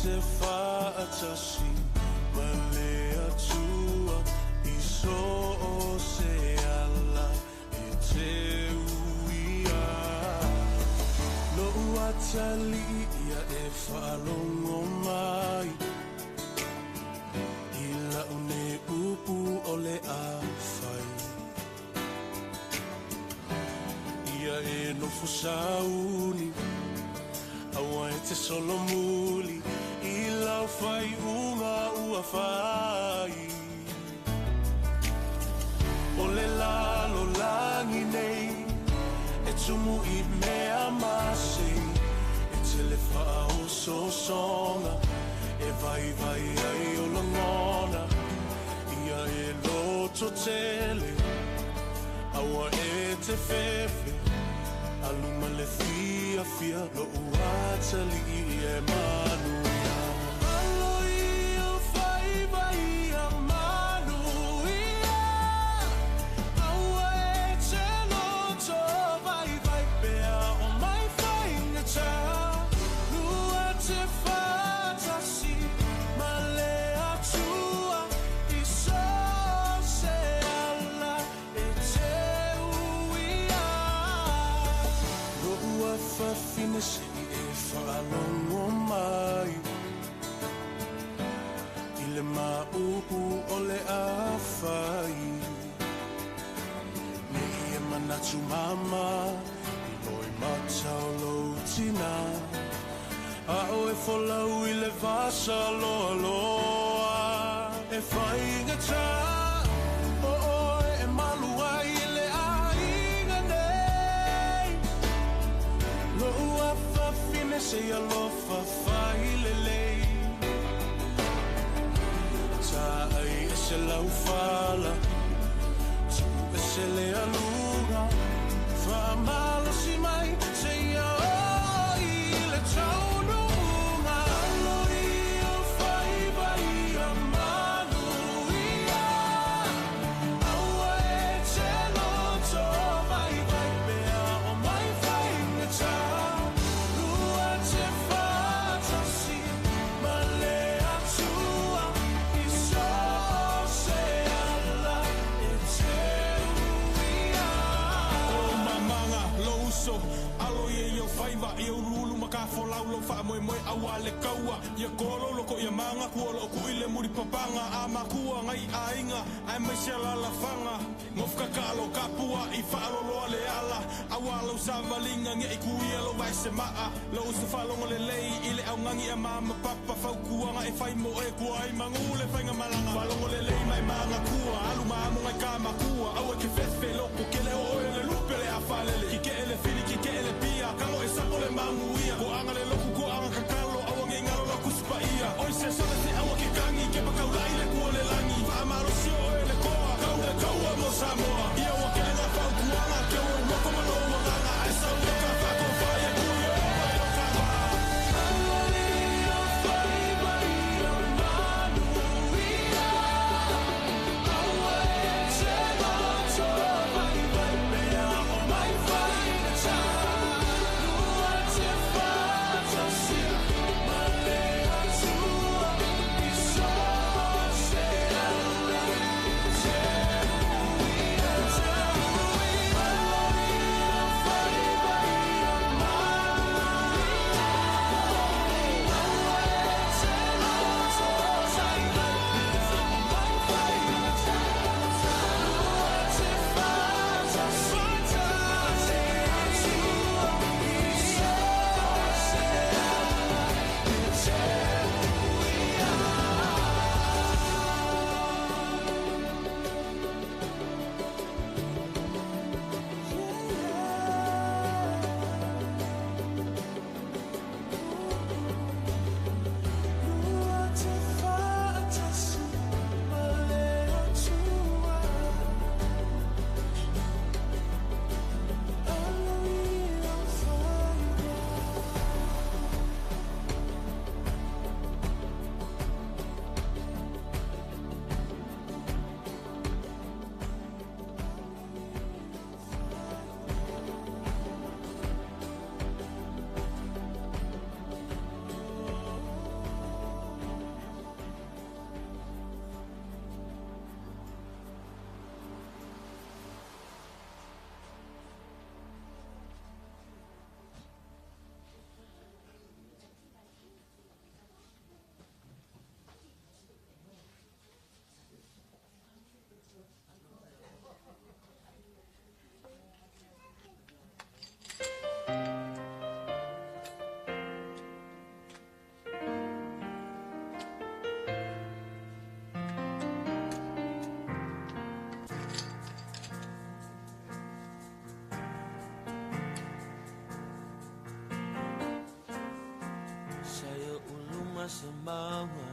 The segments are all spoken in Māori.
te whaatasi malea tua I so o se ala e te uia no uatali ia e whaalongo mai I laune upu o le awhai Ia e nofo sauni Awa e te solo muli I lau whai unga ua whai O le lalo langi nei E tumu I mea masi E te le whao so songa E vai vai ai o langona Ia e loto tele Awa e te fefe Aluma le fia fia lo uatali e manuia Malo ia whai vai a manuia Aua e te loto vai vai pea o mai whaingata Lua te whatasi ma le atua I so se ala e te uia Ua whawhine se I e whaalongo mai I le maupu o le awhai Me I e manatu mama I loi matau lo tina A o e wholau I le vasa loa loa E whaingata O oe e malu ai I le ainga nei Lo ua whawhine se alofa whai lelei Ta ai e se lau whala Tu e se le alunga Wha malo si mai se ia o I le taununga Alo ia whai vai a manuia Aua e te loto vai vai pea o mai whaingata Lua te whatasi ma le atua I so se ala e te uia O mamanga lo uso alo ye yo faiva I urulu maka folau lo fa moe moe awa le kaua Ia kolo loko ia manga kuolo ku ile muri papanga A makua ngai ainga ai mai se la fanga Ngofka kalo kapua I whaalo loa le ala Awa lo savalinga nge I kuia lo vai se maa Lo usu whalongo le lei I le au ngangi a mama papa Fau kuanga e whai mo e kua I mangule whainga malanga Whalongo le lei mai manga kua Alu maamu ngai ka makua Awa ke fefe loko ke le oe le lupe le awhalele Ki ke ele whiri ki ke ele pia Kalo e sapo le mangu ia Ko anga le loku ko anga kakalo Awa nge ngaro la kuspa ia Oi se sone te awa ke kangi Ke pakau lai le kua le langi Whaamaro si oe le koa Kau le kaua mo Samoa Ia wa ke lenga whau kuanga Ke oe wako maloa nganga Ai sau leka whako whai e kuia Pai o kama Alo ia whai vai a manuia Aua e te loto vai vai pea o mai whaingata Lua te whatasi ma le atua se maua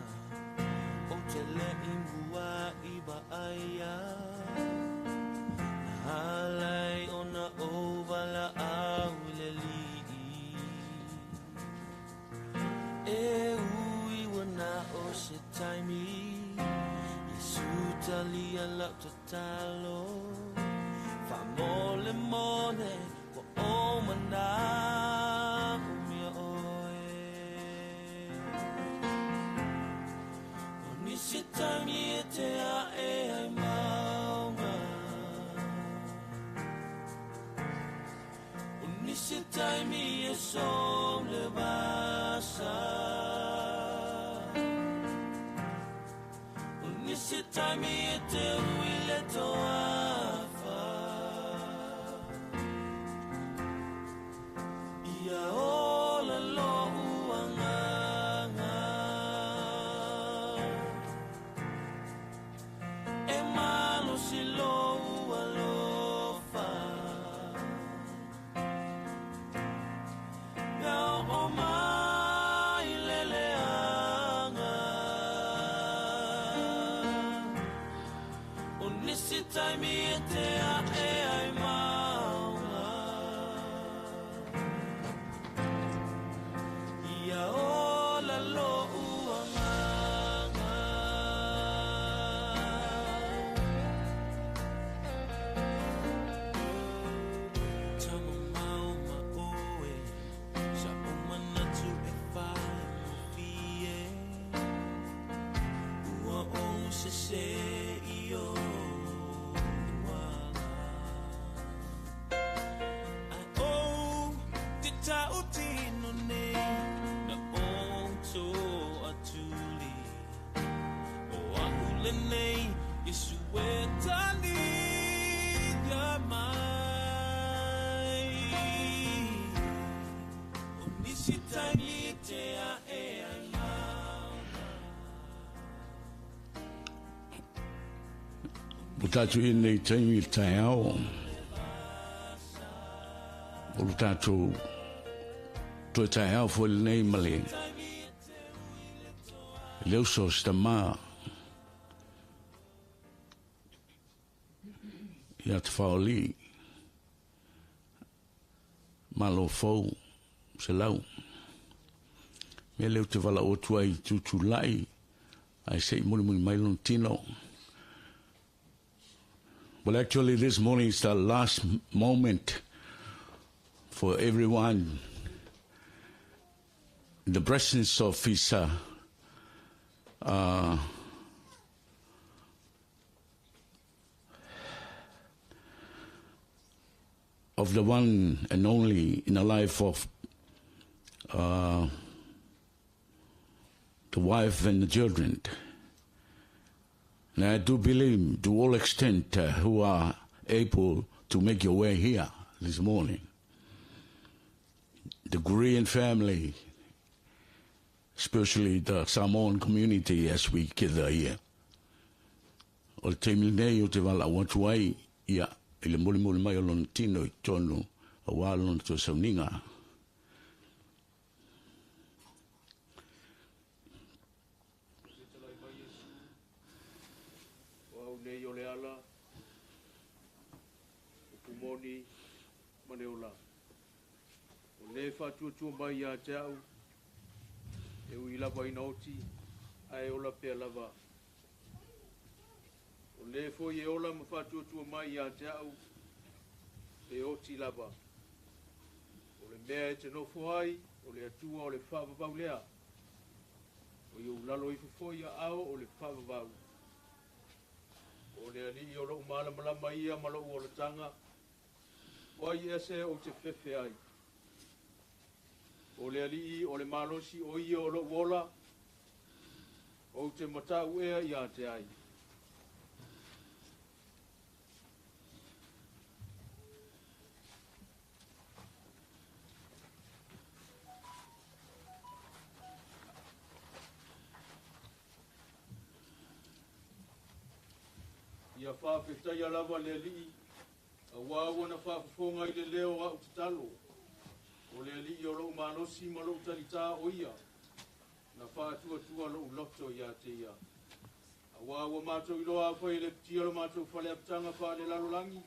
o te le imbua I baaya halai ona ovala au le li e ui wana o se taimi Yesu tali ala tatalo fa mole mone wa o mana umia oe oni se taimi e te a e ai maunga oni se taimi e som le basa oni se taimi e te uile toafa ia ola lo uanganga e malo si lo ualofa ia o mai leleanga o nisi taimi e te a e ai maunga ia ola lo uanganga tama mau ma oe sa o manatu e whai mo fie ua o se I o wala ai o te tau tino nei na o to atuli o ahule nei Yesu e tani la mai o nisi taimi te a e ai Utatu nei taimi tai ao. Utatu to tai ao fo nei male. Leo so stama. Ia te whaoli. Malofou Selau. Me leo te wala o tuai tutu lai. Ai sei muli mai lon tino. Well, actually, this morning is the last moment for everyone in the presence of his of the one and only in the life of the wife and the children. And I do believe, to all extent, who are able to make your way here this morning, the Korean family, especially the Samoan community as we gather here. O le teimi nei o te wala watu ai, ia, ile muli mai o lona tino I tonu, a wā lona to sauninga. Nei o le ala, o kumoni, mane o la. O le whātua mai ia te au, e ui lava ina oti, ai o la pia lava. O le foi e ola ma whātua mai ia te au, e oti lava. O le mea e te nofo ai, o le atua o le whāwawau lea. O iu lalo I foi a au o le whāwawau. O le ali o lo malama ia malo o le tanga. O ai ese o te fefe ai. O le ali o le malosi o ia o lo wola. O te matau ea ia te ai. Ia whāwhita ia lava le li, a wāwana whāwhonga I le leo a utatalo. O le li o lo manosi malo talita o ia. Na tua lo loto ia te ia. Wa mātou I loa whai le tia lo mātou whale apitanga wha le lalolangi.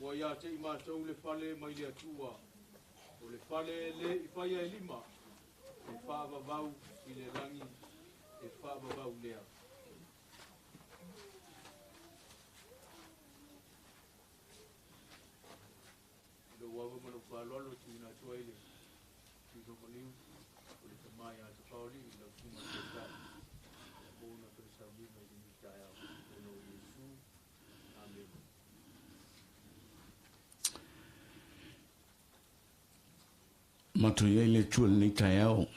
Wa ia te I mātou le whale mai le atua. O le whale le I whai e lima. E whaavavau I le langi. E whaavavau lea. Lo wawa manu whalolo tu ina tuaile. Tu toko liu. O le tamai a te whaoli I lau tuma te tai. Bona pe sa lima I ni tai au. Ono Yesu. Amen. Matu ye le tua ni tai au.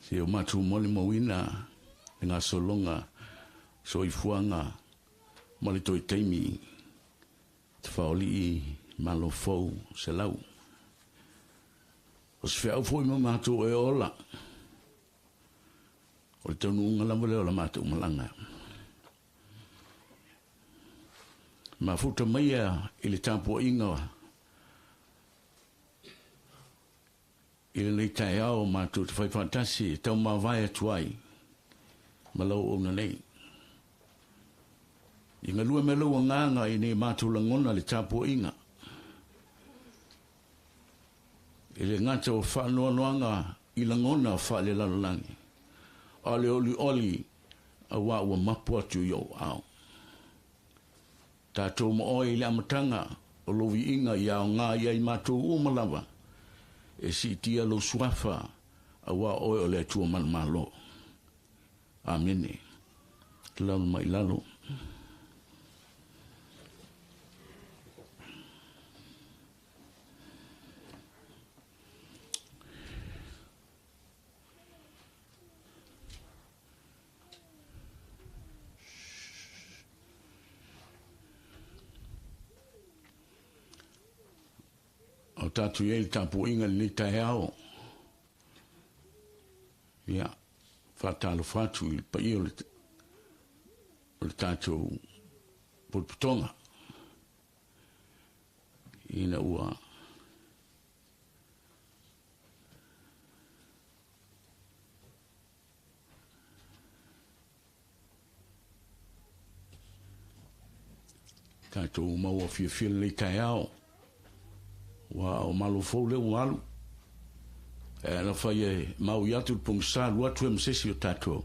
Se o matu mole mawina ngā solonga so I fuanga mole toi teimi te whaoli I Malofou Selau. O se whiau fwoi ma matu e ola. O le taunu unga lama leo la matu malanga. Ma futa maia I le tāpua inga I nei tai au mātou te whai whantasi, tau mā vai atuai, malau o na nei. I ngā lua me lua nganga I nei mātou langona le tāpua inga. I le ngata o whanua noanga I langona wha le lalolangi. A le oli a wā ua mapu atu yo au. Tātou mo oi le amatanga o lovi inga I au ngā iai mātou umalawa. E si tia lo suafa a wa oe o le tua man malo. Amene. Lalo mai lalo. O tatu ye le tapu inga ni tai au. Ia, whatalo whatu I pa I o le tatu pulputonga. Ina ua. Tatu maua fia le tai au. Wa o Malofou le Malo. E na fai e mau iatu pung sa lua tu msesi o tato.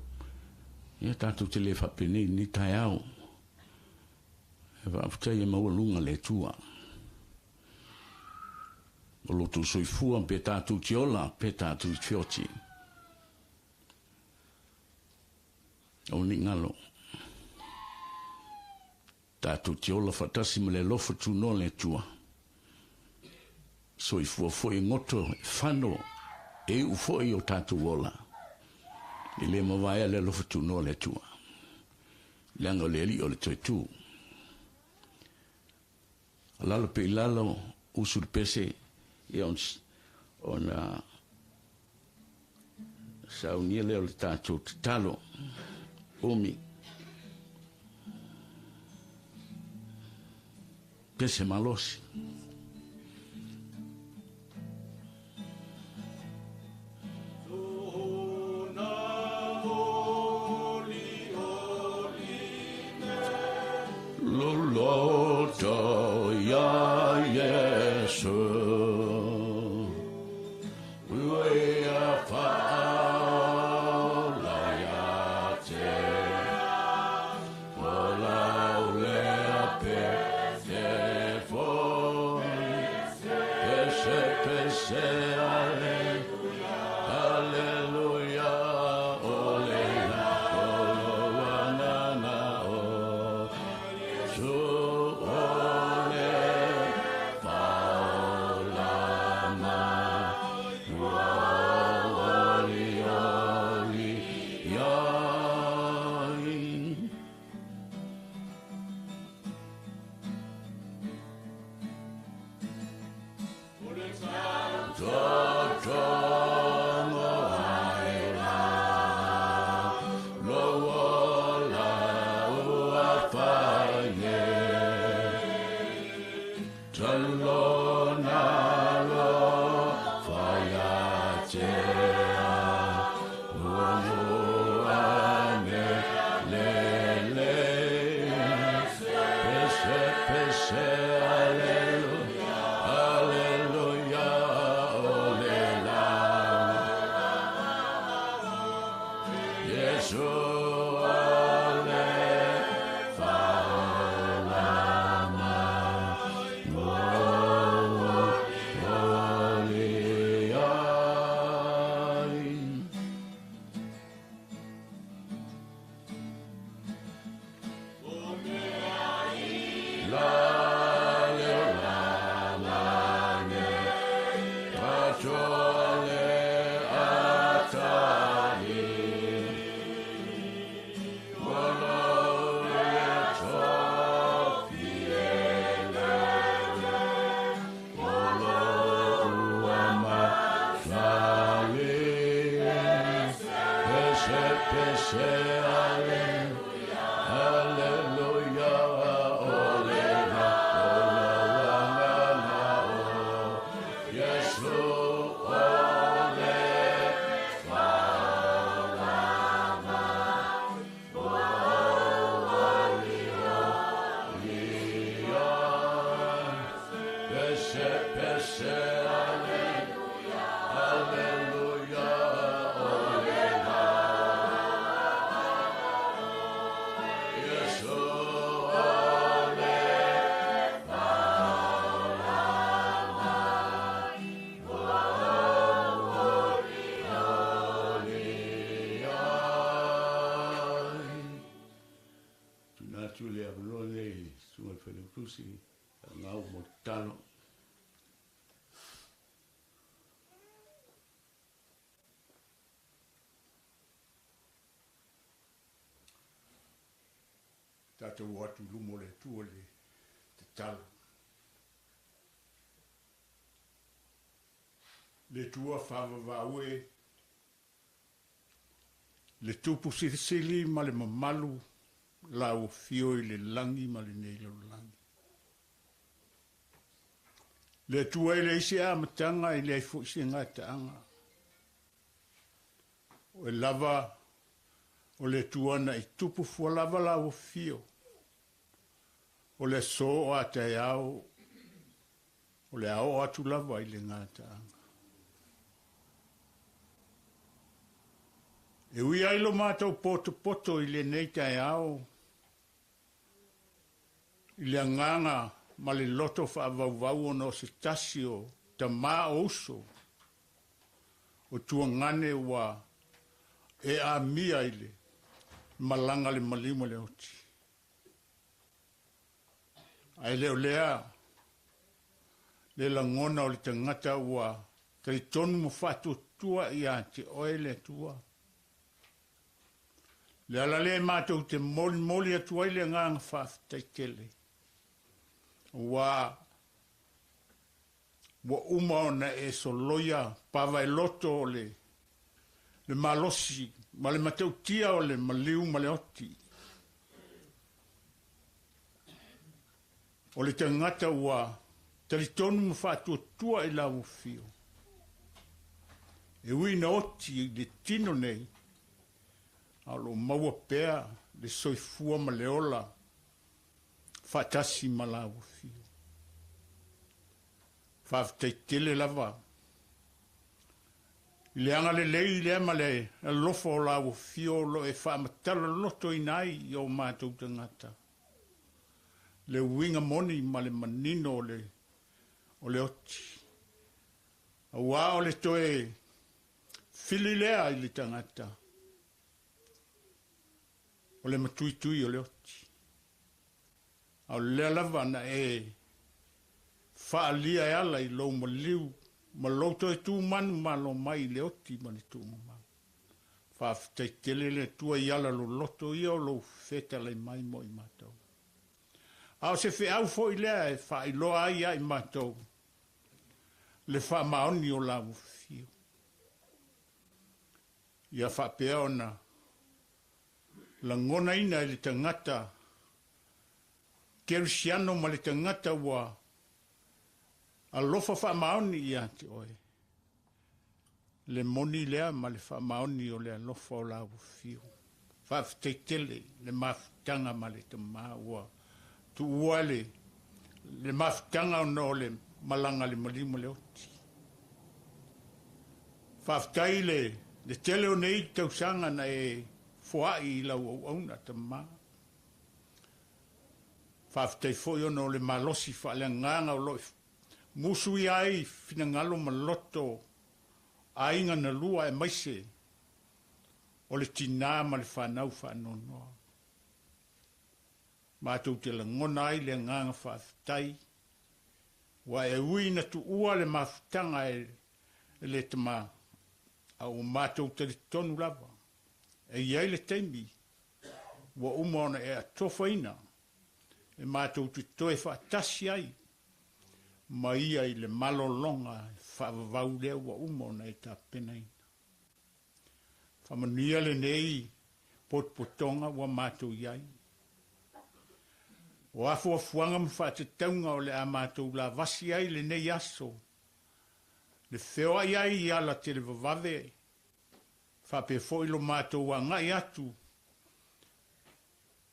Ia tato te le whapene ni tai au. E wa afutai e mau lunga le tua. O lotu soifua pe tato tiola, pe tato fioti. O ni ngalo. Tato tiola fatasi me le lofa tu no le tua. So I foi ngoto whano e u foi o tatu wola. I le mawai le lofa tu no le tua. Leanga le li o le toi tu. Lalo pe lalo usul pese e on sa uniele o le tatu talo umi. Pese malosi. Lord, ya Yesu, we are found ya te, wala le pese for, pese alleluia, alleluia, olena, olana na o, so. God. salona lo fayatea ane lele pese aleluya aleluya olela Yesu ngau mo talo tato watu lumo le tuole te talo le tua fava vawe le tupu sili ma le mamalu la o fio i le langi ma le nei lo langi le tua i le isi a matanga i le fu isi ngata anga o e lava o le tuana i tupu fua lava la o fio o le so o a te au o le ao atu lava i le ngata anga e ui ailo mātou poto i le nei tai au i le anganga ma le loto whaavau ono se tasio ta mā oso o tua ngane wa e a mia ile malanga le malimo le oti. Ai leo lea le langona o le tangata wa kai tonu mo fatu tua i a te oele tua. Le ala le mātou te moli atua i le nganga whaaf taikele. Wa uma ona e so loia pava e loto o le malosi ma le matau tia o le maliu ma le oti o le tangata wa talitonu ma fatu tua i la ufio e ui na oti le tino nei alo maua pea le soifua ma le ola fatasi ma la ufio faaftaitele lava le anga le lei le ama le lofo la ufio lo e faamatala loto inai i o mātou tangata le winga moni ma le manino o le oti awa o le toe fililea i le tangata o le matuitui o le oti au le lava na e faalia e ala i lo maliu ma lo to e tu manu ma lo mai le oti ma le tu ma faaftaitele le tua i ala lo loto i o lo feta le mai mo i mātou au se fe au fo i lea e fa i loa ai ai mātou le fa maoni o la ufio ia fa pea ona la ngona ina i le tangata Kersiano ma le tangata wa Alofa whaamaoni ia te oe. Le moni lea ma le whaamaoni o le alofa o la uwhiu. Whawhteitele le mawhtanga ma le te maa ua. Tu uale le mawhtanga o no le malanga le malimo le oti. Whawhtai le tele o nei tausanga na e fuai i lau au auna te maa. Whawhtai foi o no le malosi whaale nganga o loi. Musui ai fina ngalo maloto ainga na lua e maise o le tina ma le whanau whanonoa. Mātou te la ngona ai le nganga whawhtai wa e ui na tu ua le mawhtanga e le tama au mātou te le tonu lava e iai le teimi wa umona e atofaina e mātou te toe whaatasi ai ma ia i le malolonga whaavavau lea wa umona e ta penaina. Whamanuia le nei potpotonga wa mātou iai. O afo a fuanga ma whaatetaunga o le a mātou la vasi ai le nei aso. Le wheo iai i ala te le vavave. Whape fo ilo mātou a ngai atu.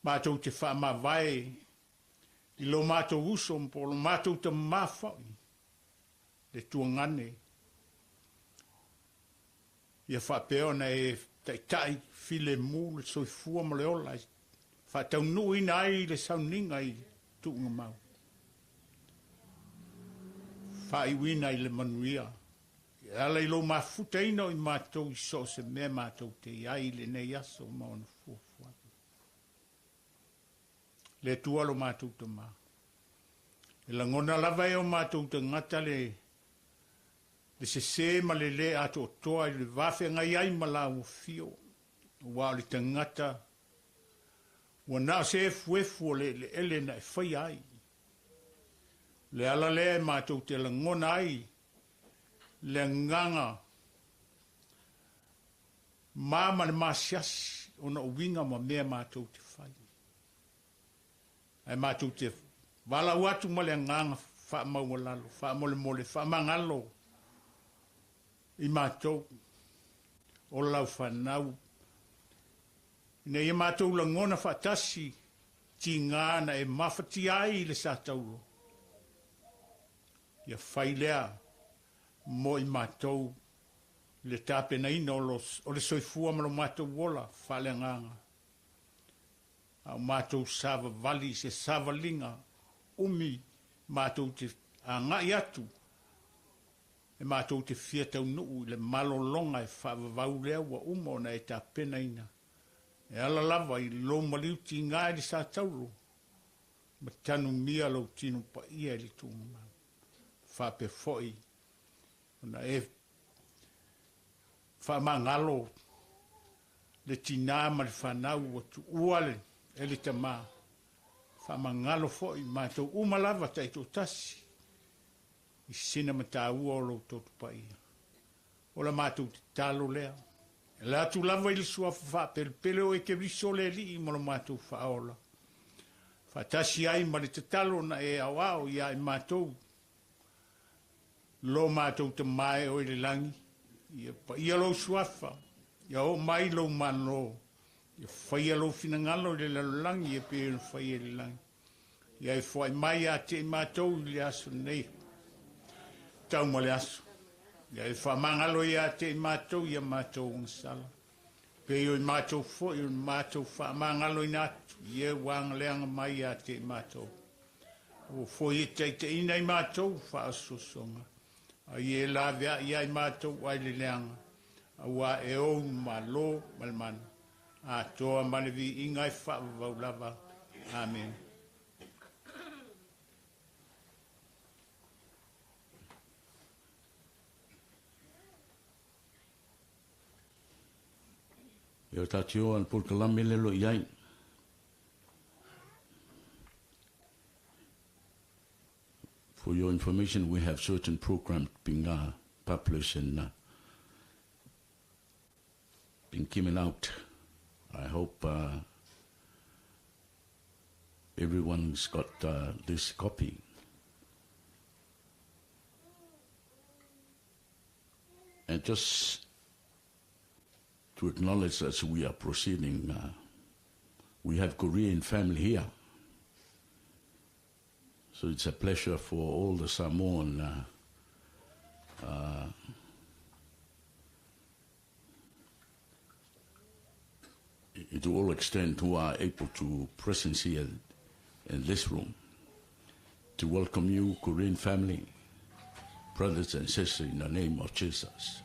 Mātou te whaamawai I lo mātou uso mpo lo mātou te mawhai le tuangane. Ia whapeo na e tai file mū le soifua ma le ola. Whatau nui nai le sauninga I tuunga mau. Whai wina I le manuia. Ia ala I lo mafuteina I mātou I so se mea mātou te iai le nei aso maona fuafua. Le tua lo mātou te mā. E la ngona lava e o mātou te ngata le se ma le ato toa I le wafe ngai ai ma la uwhio. Wa le te ngata. Wa na se fuefu le ele na e whai ai. Le ala le mātou te la ngona ai. Le nganga. Māma le māsiasi. Ona uwinga ma mea mātou te whai. Ai mātou te wala watu ma le nganga wha maualalo, wha mole mole, wha mangalo I mātou o lau whanau. Ina I mātou la ngona whatasi ti ngāna e mawhati ai le sātaulo. Ia whailea mo I mātou le tāpena ina o le soifua ma lo mātou wola wha le nganga. Au mātou sava vali se sava linga umi mātou te ngai atu e mātou te fiatau nuu le malolonga e whaavavau lea wa umona e ta pena ina e ala lava I lo maliu ti ngai li sa tauro ma tanu mia lo tino pa ia li tunga mau whape foi ona e whamangalo le tina ma le whanau wa tu uale Ele te mā, whamangalo foi, mātou umalava taito tasi. I sina mata ua o lo totu pa ia. Ola mātou te talo lea. E la tu lava ili sua wha pele o e ke viso le li I molo mātou whaola. Whatasi ai ma le te talo na e awao ia I mātou. Lo mātou te mai o ile langi. Ia lo suafa. Ia o mai lo mano. Ia whaia lo finangalo le lalangi e pe whaia le langi. Ia e whai mai a te mātou le aso nei. Tau ma le aso. Ia e whamangalo ia te mātou ia mātou ngasala. Pe i mātou fo, i mātou whamangalo I natu. Ia wang leanga mai a te mātou. O fo i te ina I mātou whaasosonga. A i e la vea ia I mātou ai le leanga. A wa e o Malo malmana. A toa malevi ingai whaavau lava. Amen. Yo tatio an pulkalame lelo iai. For your information, we have certain programs being published and being coming out. I hope everyone's got this copy. just to acknowledge as we are proceeding, we have Korean family here. So it's a pleasure for all the Samoan to all extent who are able to presence here in this room to welcome you, Korean family, brothers and sisters, in the name of Jesus.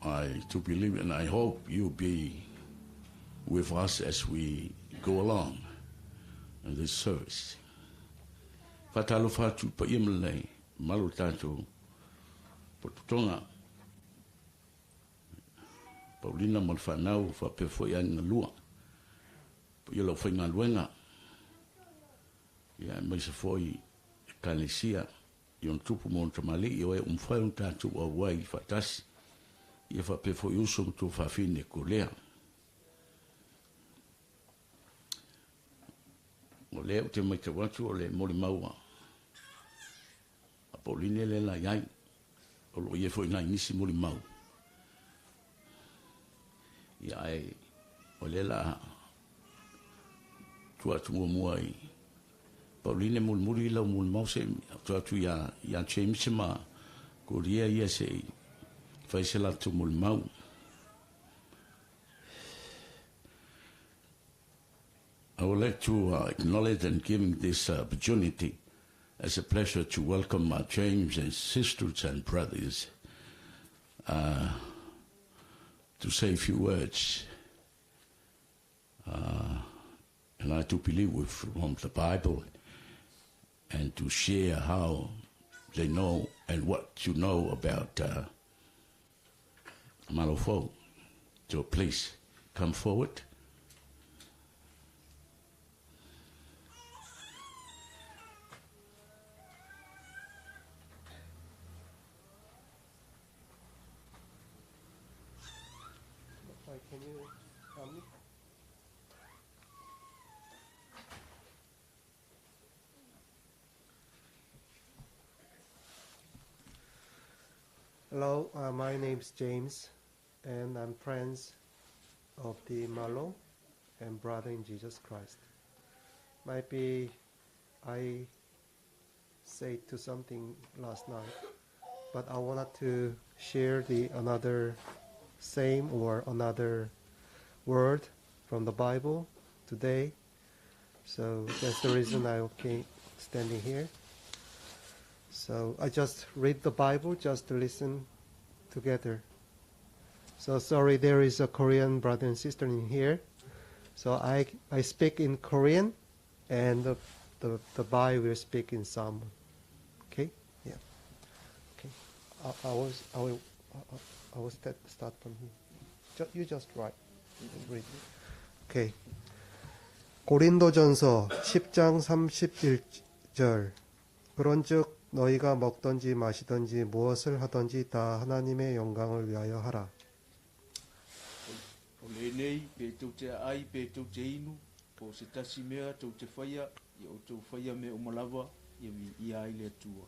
I do believe and I hope you'll be with us as we go along in this service. Fatalo fatu pa imle malo tato potonga Paulina Malfanau fa pefoyan na lua. Yelo foi na luenga. Ya mai se foi kalesia yon tupu montamali yo e fai un tatu wa wai fatasi. Ia fa pefo yuso tu fa fine kolea. O leo te mai te watu o le mori maua. A Pauline le la iai. O lo ie foi na inisi mori mau. Ia e o le la tuatu muai. Pauline mulmuri la mulmau se tuatu ya James ma Korea ia se fai se la tu mulmau. I would like to acknowledge and give this opportunity as a pleasure to welcome our James and sisters and brothers to say a few words. And I do believe from the Bible and to share how they know and what you know about Malofou. So please come forward. Can you help me? Hello, my name is James, and I'm friends of the Malo and brother in Jesus Christ. Might be I said to something last night, but I wanted to share another same or another word from the Bible today. So that's the reason I came standing here. So I just read the Bible just to listen together. So sorry, there is a Korean brother and sister in here. So I speak in Korean, and the Bible will speak in Samoan. Okay? Yeah. Okay. I will start from here. You just write. Read. Okay. 고린도전서 10장 31절. 그런즉 너희가 먹든지 마시든지 무엇을 하든지 다 하나님의 영광을 위하여 하라. Olenei pe tau te ai pe tau te inu po se tasi mea tau te whaia i o tau whaia me o malawa i ai le atua.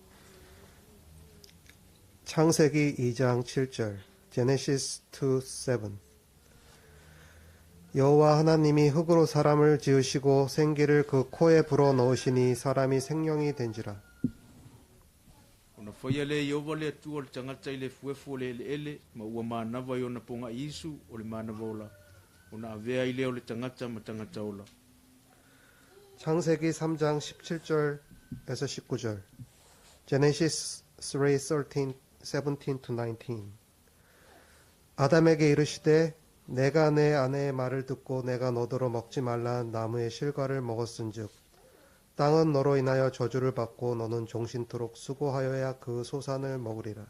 창세기 2장 7절. Genesis 2:7. 여호와 하나님이 흙으로 사람을 지으시고 생기를 그 코에 불어 넣으시니 사람이 생명이 된지라. Ona whaia le i ova le atua le tangata i le fuefu le ele ma ua mānawa i ona ponga isu o le mānawa ola. Ona avea i leo le tangata ma tangata ola. 창세기 3장 17절에서 19절. Genesis 3:17-19. 아담에게 이르시되 내가 내 아내의 말을 듣고 내가 너더러 먹지 말라는 나무의 실과를 먹었은즉 땅은 너로 인하여 저주를 받고 너는 종신토록 수고하여야 그 소산을 먹으리라.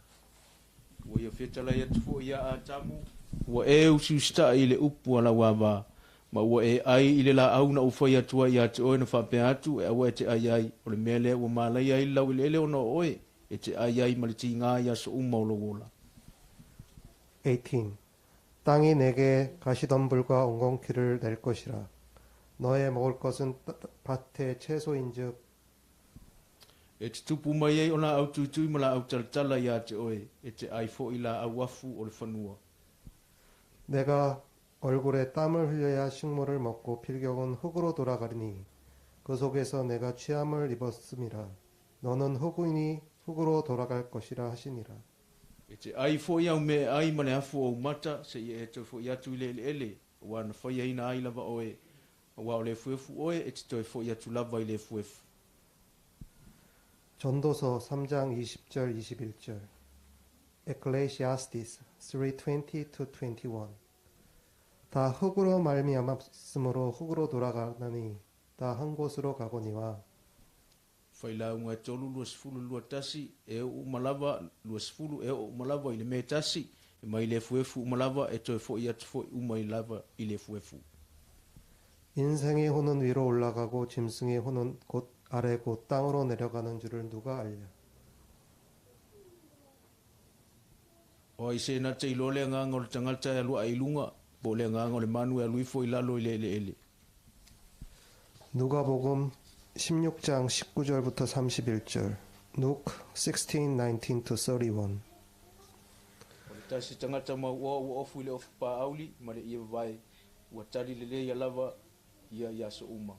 Ua ia whetala ia tufu ia a tamu. Ua e usiusta i le upu ala wawa. Ma ua e ai i le la au na ufai atua i ate oe na whape atu e awa e te ai ai. O le mele ua malai ai lau i le ele o no oe. E te ai ai ma le ti ngā ia so umaulo wola. 18. 땅이 내게 가시덤불과 엉겅퀴를 낼 것이라. 너의 먹을 것은 밭의 채소인즉. E te tupu mai ei ona au tuitui ma la au talatala ia te oe, e te ai fo i la au wafu o le whanua. 내가 얼굴에 땀을 흘려야 식물을 먹고 필경은 흙으로 돌아가리니 그 속에서 내가 취함을 입었음이라. 너는 흙이니 흙으로 돌아갈 것이라 하시니라. E te ai fo i au me ai mane hafu o mata, se i e tau fo i atu i le ele, wa na whai ai na ai lava oe, wa o le fuefu oe, e te toi fo i atu lava i le fuefu. 전도서 3장 20절 21절 Ecclesiastes 3:20-21 다 흙으로 말미암았으므로 흙으로 돌아가나니 다 한 곳으로 가거니와 Whai lau ngai tolu lua sifulu lua tasi, e o malava lua sifulu, e o malava i le me tasi, e mai le fuefu malava, e toi fo i atu fo i umai lava i le fuefu. 인생의 혼은 위로 올라가고 짐승의 혼은 곧 아래 곧 땅으로 내려가는 줄을 누가 알랴. O i se na te ilo le nganga o le tangata e lua i lunga, po le nganga o le manu e lui fo i lalo i le ele. 누가복음 16장 19절부터 31절 Luke 16:19-31 O le tasi tangata ma ua ofu i le ofu pa auli, ma le ia vai, ua tari le le ia lava, ia so uma.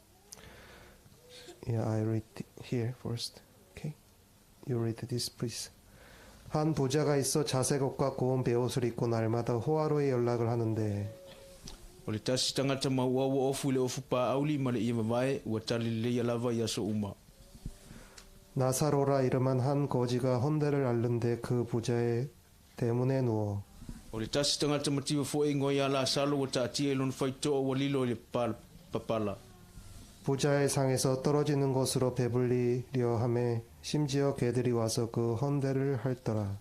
Yeah, I read here first. Okay. You read this please. 한 부자가 있어 자색옷과 고운 베옷을 입고 날마다 호화로의 연락을 하는데 O le tasi tangata ma ua ofu i le ofu pa auli, ma le ia vai, ua tari le le ia lava, ia so uma. 나사로라 이름한 한 거지가 헌데를 앓는데 그 부자의 대문에 누워 O le tasi tangata matiwa fo e ngoi ala salo wa taati e lon faito o walilo le papala. 부자의 상에서 떨어지는 것으로 배불리려 하매 심지어 개들이 와서 그 헌데를 핥더라.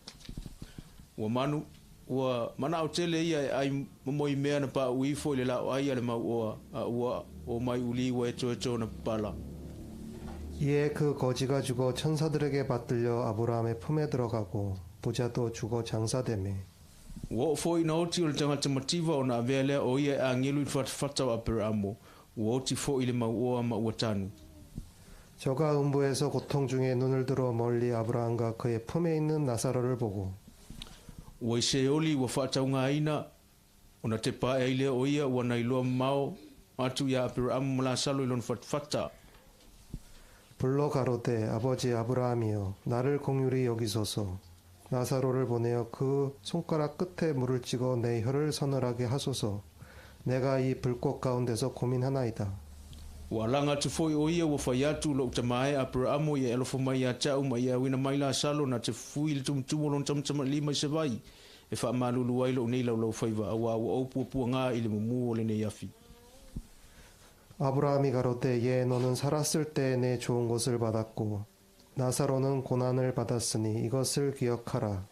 Wa manu, wa mana au tele ia ai momoi mea na pa ui fo le lao ai ale mau ua o mai uli wa eto na pala. 이에 그 거지가 죽어 천사들에게 받들려 아브라함의 품에 들어가고 부자도 죽어 장사되매 Wa fo i na oti o le tangata matiwa o na avele o ia a ngilu i fata wa Abrahamo. Wa oti fo i le mau oa ma ua tanu. 저가 음부에서 고통 중에 눈을 들어 멀리 아브라함과 그의 품에 있는 나사로를 보고 Wa i se oli wa fata unga aina o na te pa e ile o ia wa na iloa mao atu ia Abrahamo mala salo ilon fata. 불러 가로되 아버지 아브라함이여 나를 공률히 여기소서 나사로를 보내어 그 손가락 끝에 물을 찍어 내 혀를 서늘하게 하소서 내가 이 불꽃 가운데서 고민하나이다. Wa langa tu foi o ia wa fai atu lo tamae Abrahamo ia elofo mai a tau mai a wina mai la salo na te fui le tumtumo lon tamtama lima i se vai e wha malulu ai lo nei lau faiva awa wa opua ngā i le mumu o le nei afi. 아브라함이 가로되 예 너는 살았을 때 내 좋은 것을 받았고 나사로는 고난을 받았으니 이것을 기억하라.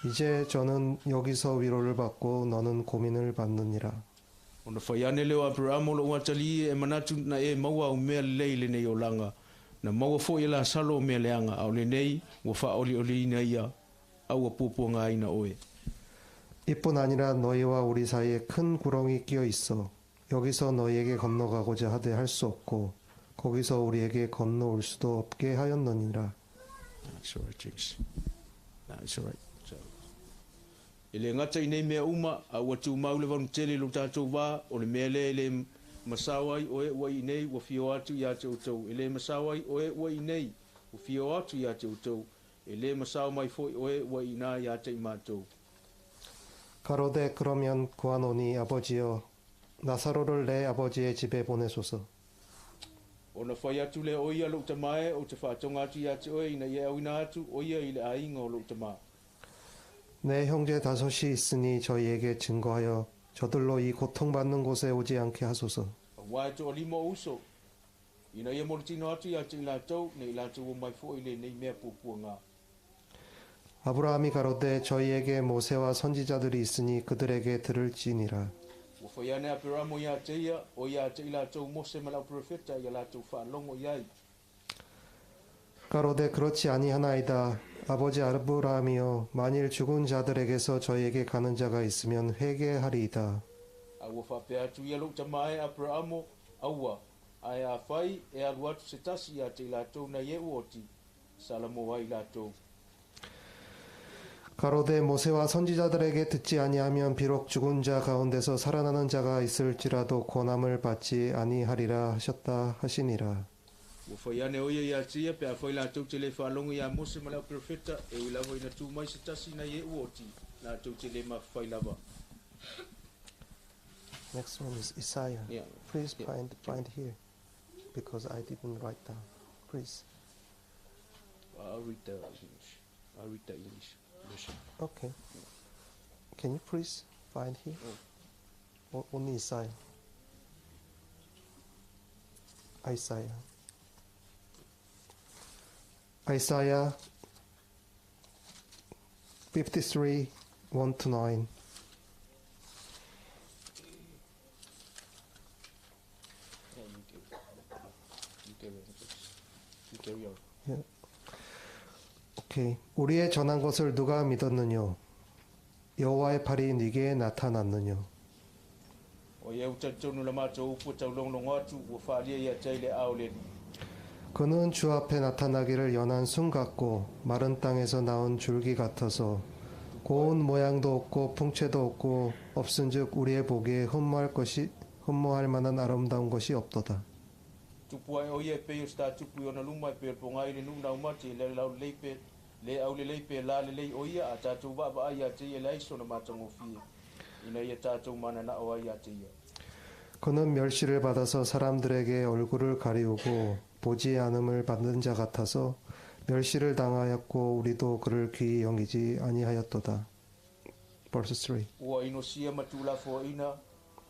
이제 저는 여기서 위로를 받고 너는 고민을 받느니라. Ona whai ane leo Abrahamo lo uatali e manatu na e maua o mea lei le nei o langa. Na maua fo i la salo o mea leanga au le nei wa wha oli oli ina ia au a pupua ngā ina oe. 이뿐 아니라 너희와 우리 사이에 큰 구렁이 끼어 있어. 여기서 너희에게 건너가고자 하되 할 수 없고 거기서 우리에게 건너올 수도 없게 하였느니라. That's all right, James. That's all right. So, ele ngata i nei mea uma a ua tu mau le vanu tele lo tātou wā o le mea le masawai oe ua i nei ua fio atu ia te utau. Ele masawai oe ua i nei ua fio atu ia te utau. Ele masawa mai foi oe ua i nā ia te i mātou. 가로되 그러면 구하노니 아버지여 나사로를 내 아버지의 집에 보내소서. Ona whai atu le oia lo tamae o te whātonga atu ia te oe ina ia awina atu oia i le ainga o lo tamae. 내 형제 다섯이 있으니 저희에게 증거하여 저들로 이 고통받는 곳에 오지 않게 하소서. Wai to limo uso. Ina ia mortino atu ia te ilatou ne ilatou o mai fo i le nei mea pupua ngā. 아브라함이 가로되 저희에게 모세와 선지자들이 있으니 그들에게 들을지니라. Wa whai ane Abrahamo ia te ia o ia te ilatou mose malau profeta ia latou whaalongo iai. 가로되 그렇지 아니하나이다. 아버지 아브라함이여 만일 죽은 자들에게서 저희에게 가는 자가 있으면 회개하리이다. Aua whapea atu ia lo tamae Abrahamo aua. Ai a whai e alu atu se tasi ia te ilatou na ie uoti. salamo ai lātou. 가로되 모세와 선지자들에게 듣지 아니하면 비록 죽은 자 가운데서 살아나는 자가 있을지라도 고난을 받지 아니하리라 하셨다 하시니라. Ua whai ane oia i atia pe a whai lātou te le whalonga i a Mose ma lau profeta e ui lawa ina tū mai se tasi na ie uoti lātou te le ma whai lawa. Next one is Isaiah. Yeah. Please Yeah. find here because I didn't write down. Please. I'll read the English. I'll read the English version. Okay. Can you please find here? Only Isaiah. Isaiah 53, 1 to 9. You carry on. Yeah. 오케이. 우리의 전한 것을 누가 믿었느뇨? 여호와의 팔이 네게 나타났느뇨? O ia utatau no lama tau upu tau longlongo atu ua whaalia ia taile aoleni. 그는 주 앞에 나타나기를 연한 순 같고 마른 땅에서 나온 줄기 같아서 고운 모양도 없고 풍채도 없고 없은즉 우리의 보기에 흠모할 만한 아름다운 것이 없도다. Tupu ai o ia pe o sta tupu o na luma pe o ponga i le nuna umati le lau leipe le au le leipe la le lei o ia a tātou wa ai a te ia leiso na matango fie. Ina ia tātou mana na o ai a te ia. 그는 멸시를 받아서 사람들에게 얼굴을 가리우고 보지 않음을 받는 자 같아서 멸시를 당하였고 우리도 그를 귀히 여기지 아니하였도다. Verse 3. Ua ino sia matula fo ina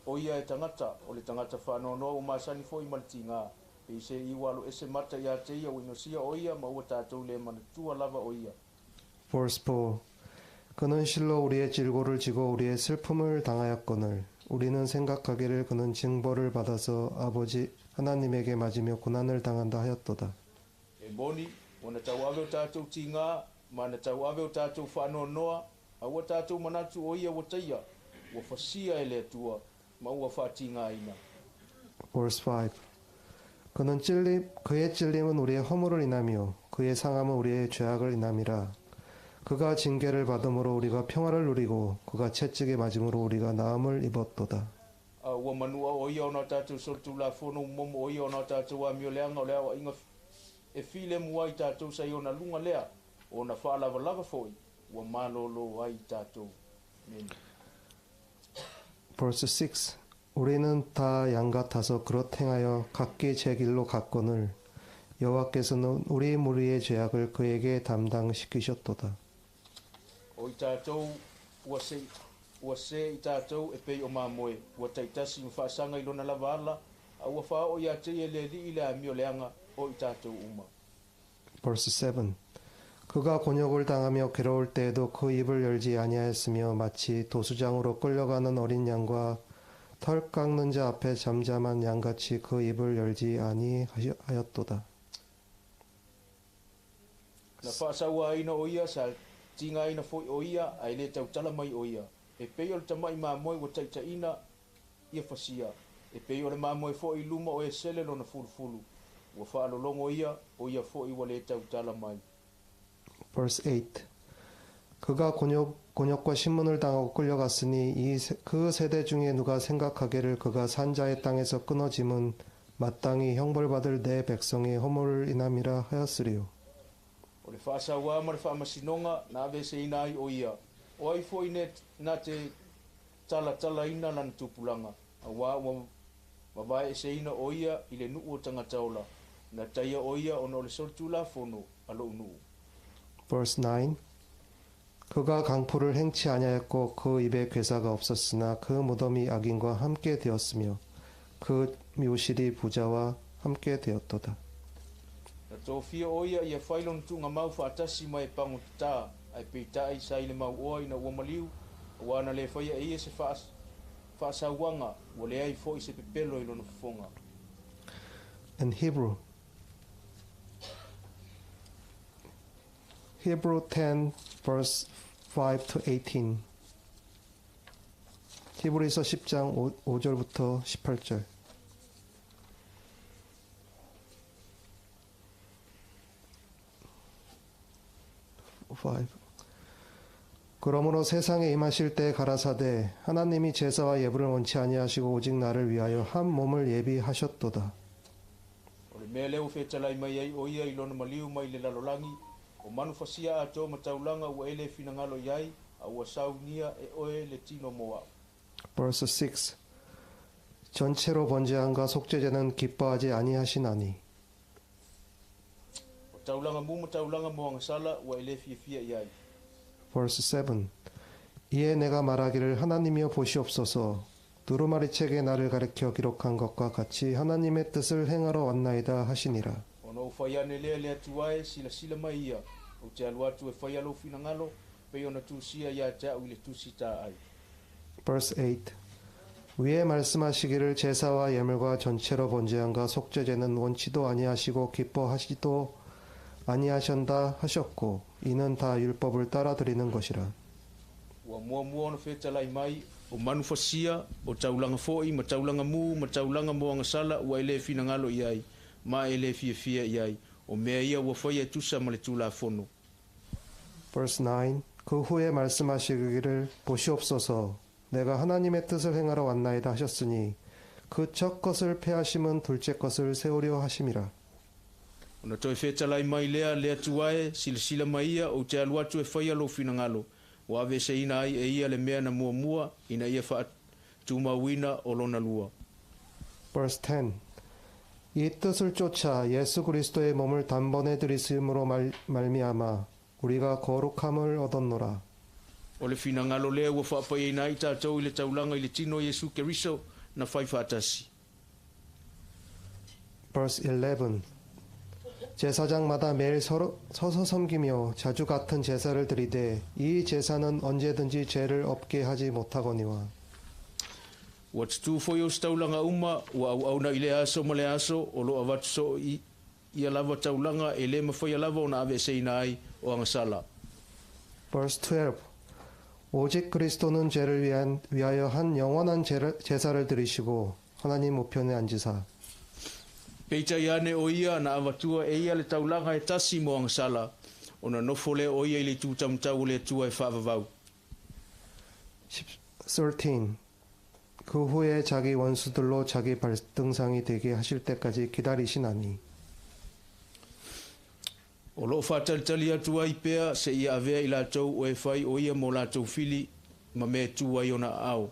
o ia e tangata o le tangata whanono o masani fo i maltinga. Pe se i walu ese mata ia te ia o ino sia o ia ma ua tātou le manatua lava o ia. Verse 4. 그는 실로 우리의 질고를 지고 우리의 슬픔을 당하였거늘 우리는 생각하기를 그는 징벌을 받아서 아버지 하나님에게 맞으며 고난을 당한다 하였도다. E boni, wana tau awe o tātou tinga, mana tau awe o tātou whanonoa, a ua tātou manatu o ia o teia, ua whasia e le atua, ma ua whatinga ina. Verse 5. 그의 찔림은 우리의 허물을 인하며 그의 상함은 우리의 죄악을 인함이라. 그가 징계를 받음으로 우리가 평화를 누리고 그가 채찍에 맞음으로 우리가 나음을 입었도다. Ua manua o ia o nā tātou sortu la whono momo o ia o nā tātou a mio leanga o lea wa inga e while mua i tātou sa i o na lunga lea o na whaalawa lava foi, ua malolo ai tātou. Amen. Verse 6. 우리는 다 양 같아서 그렇 행하여 각기 제 길로 갔거늘 여호와께서는 우리 무리의 죄악을 그에게 담당시키셨도다. O i tātou ua se i tātou e pei o mamoe, ua taitasi i whaasanga i lona lava ala, a ua wha o ia te e le li i le amio leanga o i tātou uma. Verse 7. 그가 곤욕을 당하며 괴로울 때에도 그 입을 열지 아니하였으며 마치 도수장으로 끌려가는 어린 양과 털 깎는 자 앞에 잠잠한 양같이 그 입을 열지 아니하였도다. Na whaasaua ina o ia sa tinga ina foi o ia ai le tau tala mai o ia. E pei o le tamai mamoe ua taita ina ia whasia. E pei o le mamoe foi luma o e sele lo na fulufulu. Ua whaalolongo ia o ia foi ua le tau tala mai. Verse 8. 그가 곤욕과 신문을 당하고 끌려갔으니 그 세대 중에 누가 생각하기를 그가 산자의 땅에서 끊어짐은 마땅히 형벌받을 내 백성의 허물을 인함이라 하였으리요. O le whaasaua ma le whaamasinonga na ave se ina ai o ia. O ai foi ne na te tala ina lan tupulanga. A wā ua mawai e se ina o ia i le nuu o tangataola. Na taia o ia o no le sortula fono alo nuu. Verse 9. 그가 강포를 행치 아니하였고 그 입에 괴사가 없었으나 그 무덤이 악인과 함께 되었으며 그 묘실이 부자와 함께 되었도다. Na tō fia o ia ia whailon tu ngā mau whaatasi mai pango tā ai peita ai sa ile mau oa ina ua maliu ua na le whaia ia se whaasauanga ua le ai fo i se pepelo i lona whafonga. And Hebrew 10 verse 5 to 18. 히브리서 10장 5절부터 18절. 5. 그러므로 세상에 임하실 때 가라사대 하나님이 제사와 예물을 원치 아니하시고 오직 나를 위하여 한 몸을 예비하셨도다. O le mea leo whetalai mai ai o ia i lona maliu mai le lalolangi, o manufasia a tō mataulanga ua ele finangalo iai, a ua saunia e oe le tino moa. Verse 6. 전체로 번제함과 속죄제는 기뻐하지 아니하시나니. O taulanga mu mataulanga moanga sala ua ele fia iai. Verse 7. 이에 내가 말하기를 하나님이여 보시옵소서 두루마리 책에 나를 가리켜 기록한 것과 같이 하나님의 뜻을 행하러 왔나이다 하시니라. O no whaiane lea lea tuae sila mai ia, o te alua tu e whaialo finangalo, pe ona tu sia ia te au le tu sita ai. Verse 8. 위에 말씀하시기를 제사와 예물과 전체로 번제함과 속죄제는 원치도 아니하시고 기뻐하시도 아니하신다 하셨고 이는 다 율법을 따라 드리는 것이라. Ua mua no whetalai mai, o manufasia, o taulanga foi, ma taulanga mu, ma taulanga moanga sala, ua ele finangalo iai, ma ele fia iai, o mea ia ua whaia tusa ma le tula fono. Verse 9. 그 후에 말씀하시기를 보시옵소서 내가 하나님의 뜻을 행하러 왔나이다 하셨으니 그 첫 것을 폐하심은 둘째 것을 세우려 하심이라. Ona toi whetalai mai lea tuae, sila mai ia, o te alua tu e whaia lo finangalo, o ave se ina ai e ia le mea na mua, ina ia wha tumawina o lona lua. Verse 10. 이 뜻을 쫓아 예수 그리스도의 몸을 단번에 들이심으로 말미암아 우리가 거룩함을 얻었노라. O le finangalo lea ua whaapai ina i tātou i le taulanga i le tino Yesu Keriso na whai whaatasi. Verse 11. 제사장마다 매일 서서 섬기며 자주 같은 제사를 드리되 이 제사는 언제든지 죄를 없게 하지 못하거니와. Ua tutu foi o taulanga uma, ua au na i le aso ma le aso, o lo avatu so i alava taulanga e le mawhai alava o na ave se ina ai o angasala. Verse 12. 오직 그리스도는 죄를 위하여 한 영원한 제사를 드리시고 하나님 우편에 앉으사. Peita iane o ia na avatua e ia le taulanga e tasi mo angasala, o na nofole o ia i le tūtamtau le tua e whaavavau. 13. 그 후에 자기 원수들로 자기 발등상이 되게 하실 때까지 기다리시나니. O loo whātalitali atua i pea se ia avea i lātou o e whai o ia mo lātou fili ma me tua i ona au.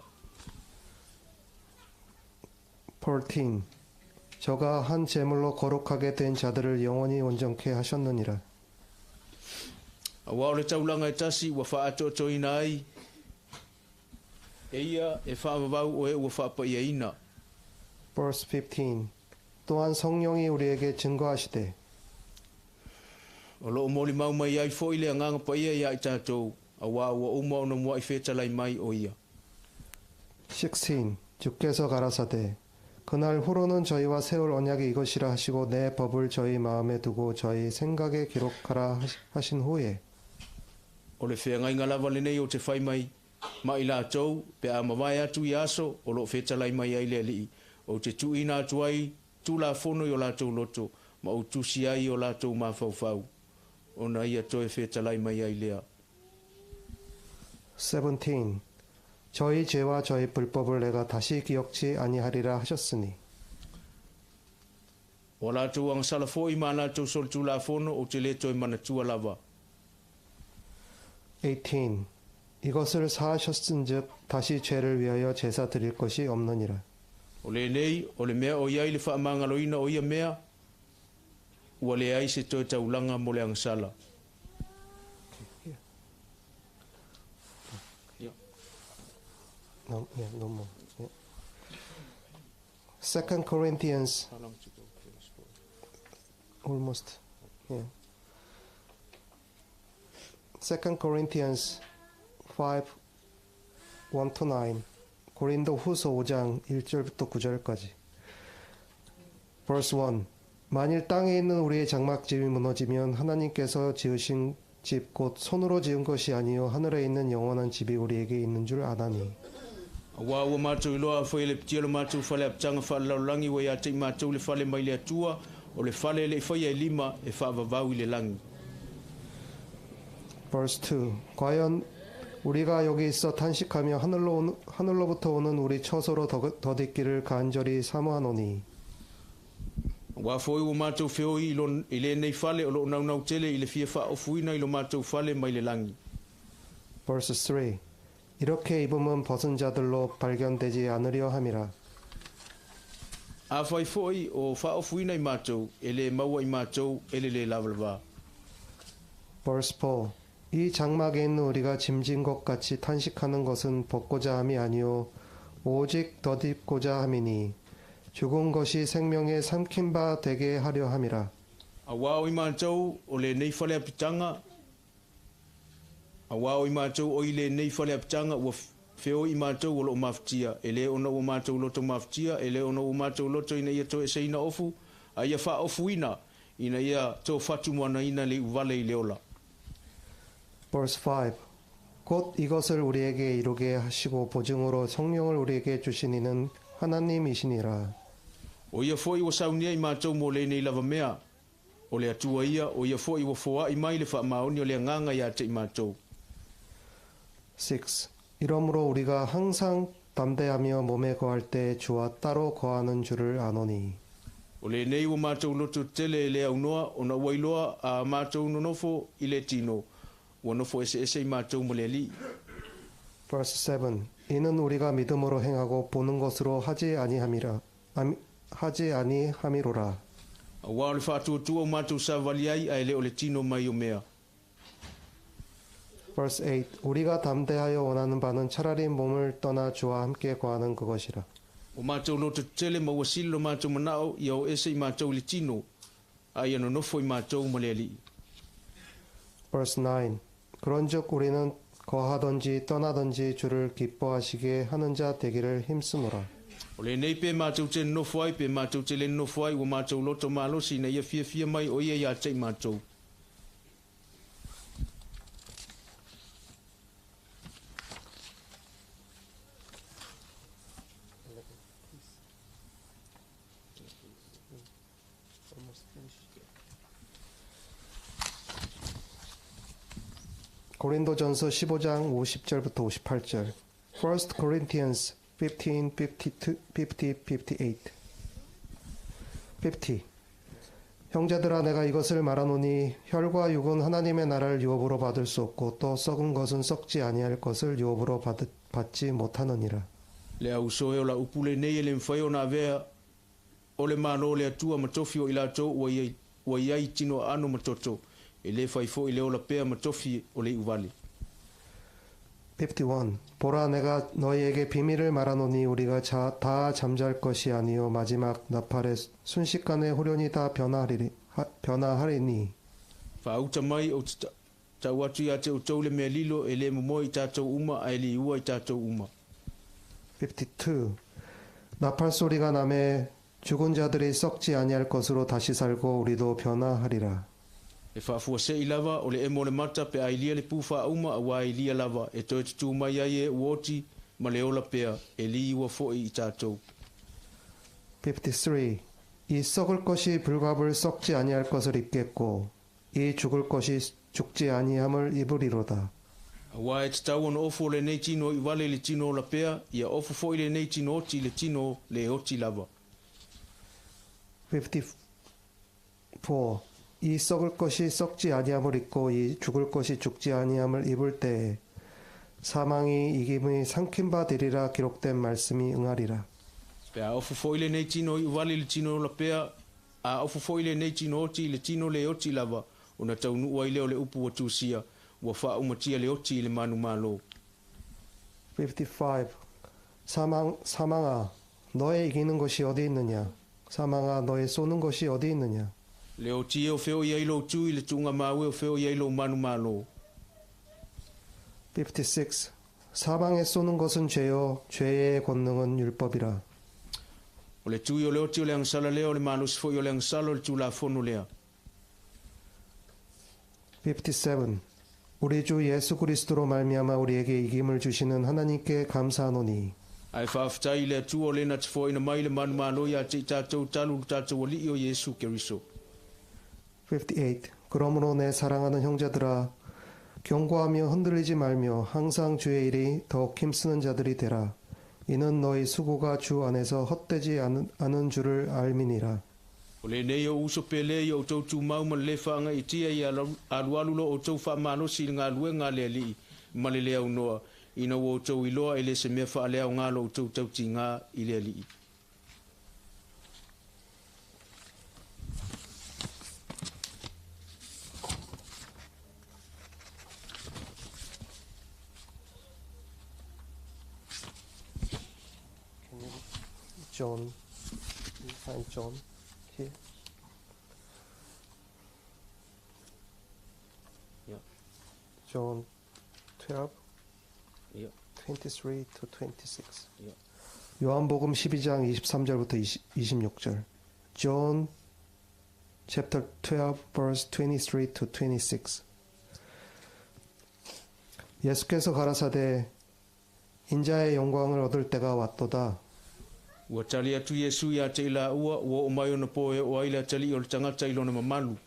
14. 저가 한 제물로 거룩하게 된 자들을 영원히 온전케 하셨느니라. Awa o le taulanga e tasi ua whaato ina ai. E ia e whaavavau o e ua whaapai e ina. Verse 15. 또한 성령이 우리에게 증거하시되 O loo moli mau mai ai fo i le anganga pa ia i tātou. Awa ua uma o na mua i whetalai mai o ia. 16. 주께서 가라사대 그날 후로는 저희와 세울 언약이 이것이라 하시고 내 법을 저희 마음에 두고 저희 생각에 기록하라 하신 후에 O le whenga inga lava le nei o te whai mai. Ma i lātou, pe a mawai atu i aso, o lo whetalai mai ai le li. O te tu ina atu ai, tu la fono i o lātou loto, ma o tu si ai o lātou mawhauwhau. O na ia toe whetalai mai ai lea. 17. 저희 죄와 저희 불법을 내가 다시 기억치 아니하리라 하셨으니. O lātou ang salafo i ma lātou sol tu la fono o te le toi mana tua lava. 18. 이것을 사하셨은즉 다시 죄를 위하여 제사 드릴 것이 없느니라. O le nei, o le mea o iai le whaamangaloina o ia mea, ua le ai se toi taulanga mo le angsala. No more. 2 Corinthians. Almost. 2 Corinthians 5, 1-9. 고린도 후서 5장 1절부터 9절까지. Verse 1. 만일 땅에 있는 우리의 장막집이 무너지면 하나님께서 지으신 집 곧 손으로 지은 것이 아니요 하늘에 있는 영원한 집이 우리에게 있는 줄 아나니. Wa ua mātou iloa foi le ptia lo mātou whale aptanga whalaulangi wa ia tei mātou le whale mai le atua o le whale le whaia e lima e whaavavau i le langi. Verse 2. 과연 우리가 여기 있어 탄식하며 하늘로부터 오는 우리 처소로 더딛기를 간절히 사모하노니. Wa foi o mātou whio i le nei whale o lo nau tele i le fia wha o fuina i lo mātou whale mai le langi. Verse 3. 이렇게 입음은 벗은 자들로 발견되지 않으려 함이라. A whai foi o wha o fuina i mātou e le maua i mātou e le lavalava. Verse 4. 이 장막에 있는 우리가 짐진 것 같이 탄식하는 것은 벗고자 함이 아니요 오직 덧입고자 함이니 죽은 것이 생명에 삼킨 바 되게 하려 함이라. A wao i mātou o le nei whale apitanga. A wao i mātou o i le nei whale apitanga ua whio i mātou o lo maftia. E le ona o mātou loto maftia. E le ona o mātou loto ina ia to e seina ofu. A ia wha ofu ina. Ina ia to whatu moana ina le uvale i le ola. Verse 5. 곧 이것을 우리에게 이루게 하시고 보증으로 성령을 우리에게 주신 이는 하나님이시니라. O ia foi o saunia i mātou mo le nei lava mea. O le atua ia, o ia foi o foa i mai le wha maoni o le nganga ia te i mātou. 6. 이러므로 우리가 항상 담대하며 몸에 거할 때 주와 따로 거하는 줄을 아노니. O le nei o mātou loto tele le au noa, o na wailoa a mātou nonofo i le tino. O nofo ese i mātou mo le li. Verse 7. 이는 우리가 믿음으로 행하고 보는 것으로 하지 아니함이로라. A wā le whātua o mātou sa wali ai a ele o le tino mai o mea. Verse 8. 우리가 담대하여 원하는 바는 차라리 몸을 떠나 주와 함께 거하는 그것이라. O mātou loto tele ma ua silo mātou manao i au ese i mātou le tino. A ia no nofo i mātou mo le li. Verse 9. 그런즉 우리는 거하든지 떠나든지 주를 기뻐하시게 하는 자 되기를 힘쓰노라. O le nei pe mātou te nofo ai, pe mātou te le nofo ai, o mātou loto malosi na ia fia mai o ia ia te i mātou. 고린도전서 15장 50절부터 58절. 1 Corinthians 15, 58. 50. 형제들아 내가 이것을 말하노니 혈과 육은 하나님의 나라를 유업으로 받을 수 없고 또 썩은 것은 썩지 아니할 것을 유업으로 받지 못하느니라. Le au soe o la upule nei e le mwhai o na vea o le mano le atua matofi o ila tau ua iai tino ano matoto. E le whaifo i le ola pea matofi o le uvali. 51. 보라 내가 너희에게 비밀을 말하노니 우리가 다 잠잘 것이 아니요 마지막 나팔에 순식간에 후련히 다 변화하리니. Whaauta mai o tau atu ia te o tau le mea lilo e le momo i tātou uma a li ua i tātou uma. 52. 나팔 소리가 나매 죽은 자들이 썩지 아니할 것으로 다시 살고 우리도 변화하리라. E whaafua se i lava o le emo le mata pe ai lia le puwha uma a wai lia lava e toi tutu mai ai e uoti ma le ola pea e li ua fo i tātou. 53. 이 썩을 것이 불갑을 썩지 아니할 것을 입겠고 이 죽을 것이 죽지 아니함을 입으리로다. A wai te tau on ofo le nei tino i wale le tino o la pea ia ofo fo i le nei tino oti le tino le oti lava. 54. 이 썩을 것이 썩지 아니함을 입고 이 죽을 것이 죽지 아니함을 입을 때에 사망이 이김이 삼킨 바 되리라 기록된 말씀이 응하리라. Pea ofo fo i le nei tino i wale le tino o la pea a ofo fo i le nei tino oti le tino le oti lava o na tau nua i leo le upu o tusia ua wha umatia le oti i le manu malo. 55. 사망아 너의 이기는 것이 어디 있느냐 사망아 너의 쏘는 것이 어디 있느냐. Le oti e o feo i ailo tu i le tunga maue o feo i ailo manu malo. 56. 사망에 쏘는 것은 죄요 죄의 권능은 율법이라. O le tui o le oti o le angsala leo o le manusi fo i o le angsala o le tula fono lea. 57. 우리 주 예수 그리스도로 말미암아 우리에게 이김을 주시는 하나님께 감사하노니. Ai whaafitai le tu o le na tifo ina mai le manu malo ia te tātou talu tātou o li o Yesu Keriso. 58. 그러므로 내 사랑하는 형제들아 경고하며 흔들리지 말며 항상 주의 일이 더욱 힘쓰는 자들이 되라. 이는 너희 수고가 주 안에서 헛되지 않은 줄을 알미니라. O le nei o uso pele i o tau tu mau ma le whaanga i tia i alualu lo o tau wha mano si ngā luenga le li ma le leo noa. Ina o tau i loa i le se mea wha leo ngā lo o tau tau ti ngā i le li. John, you find John here. Yeah. John 12, Yeah. 23 to 26. Yeah. 요한복음 12장 23절부터 26절. John chapter 12 verse 23 to 26. 예수께서 가라사대 인자의 영광을 얻을 때가 왔도다. Ua tali atu Yesu ia te ila ua o mai ona poe o aila tali o le tangata ilona mamalu.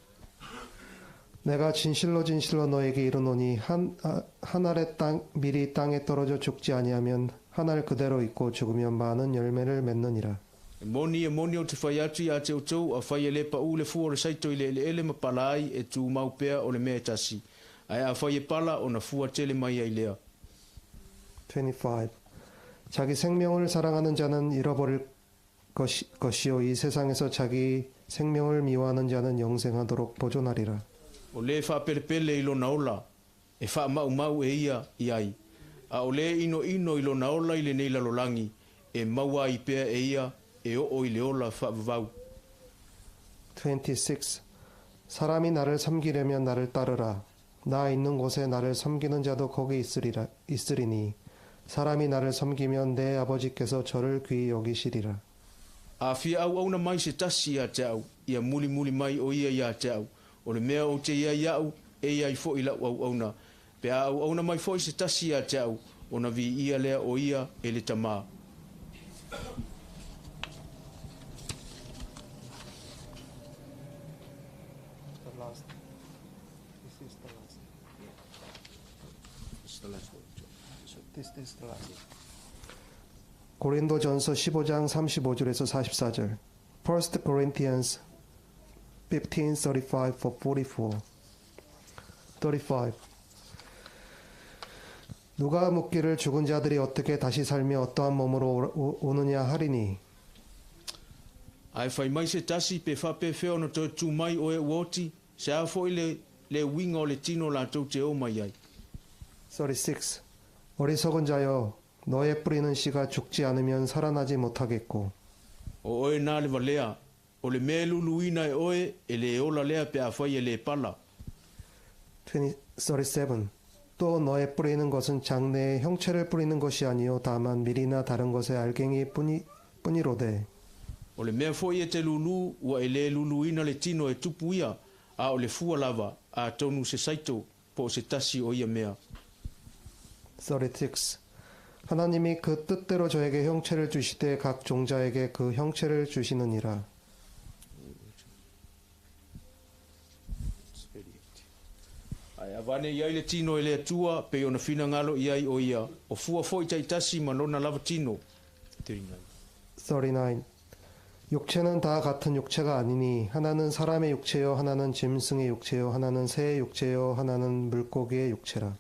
내가 진실로 진실로 너에게 이르노니 한 알의 밀이 땅에 떨어져 죽지 아니하면 한 알 그대로 있고 죽으면 많은 열매를 맺느니라. Moni o te whai atu ia te o tau a whai le pa u le fu o le saito i le ele mapalai e tu mau pea o le mea tasi. Ai a whai pala o na fua tele mai ai lea. 25. 자기 생명을 사랑하는 자는 잃어버릴 것이요 이 세상에서 자기 생명을 미워하는 자는 영생하도록 보존하리라. O le wha pelepele i lo naola, e wha mau e ia i ai. A o le ino i lo naola i le nei lalolangi, e maua i pea e ia, e o i le ola wha vavau. 26. 사람이 나를 섬기려면 나를 따르라. 나 있는 곳에 나를 섬기는 자도 거기 있으리니 사람이 나를 섬기면 내 아버지께서 저를 귀히 여기시리라. A fia au na mai se tasi a te au, ia muli mai o ia ia te au. O le mea o te ia iau, e ia i fo i lau au na. Pe au na mai fo i se tasi a te au, o na vi ia lea o ia e le tamaa. The last. This is the last. This is the last. 고린도전서 15장 35절에서 44절. 1 Corinthians 15:35 for 44. 35. 누가 묻기를 죽은 자들이 어떻게 다시 살며 어떠한 몸으로 오느냐 하리니. Ai fai mai se tasi pe fa pe feo no to tu mai o e woti, se a fo le winga o le tino la to te o mai ai. 36. 어리석은 자여 너의 뿌리는 씨가 죽지 않으면 살아나지 못하겠고. O oe nā le walea, o le mea luluina e oe, e le ola lea pe a fai e le pala. 37. 또 너의 뿌리는 것은 장래의 형체를 뿌리는 것이 아니요 다만 밀이나 다른 것의 알갱이 뿐이로되. O le mea foi e te lulu, ua e le luluina le tino e tupu ia, a o le fua lava, a tonu se saito, po se tasi o ia mea. 36. 하나님이 그 뜻대로 저에게 형체를 주시되 각 종자에게 그 형체를 주시느니라. Ai avane iai le tino e le atua, pe ona fina ngalo iai o ia, o fua foi tai tasi manona lava tino. 39. 육체는 다 같은 육체가 아니니 하나는 사람의 육체요 하나는 짐승의 육체요 하나는 새의 육체요 하나는 물고기의 육체라.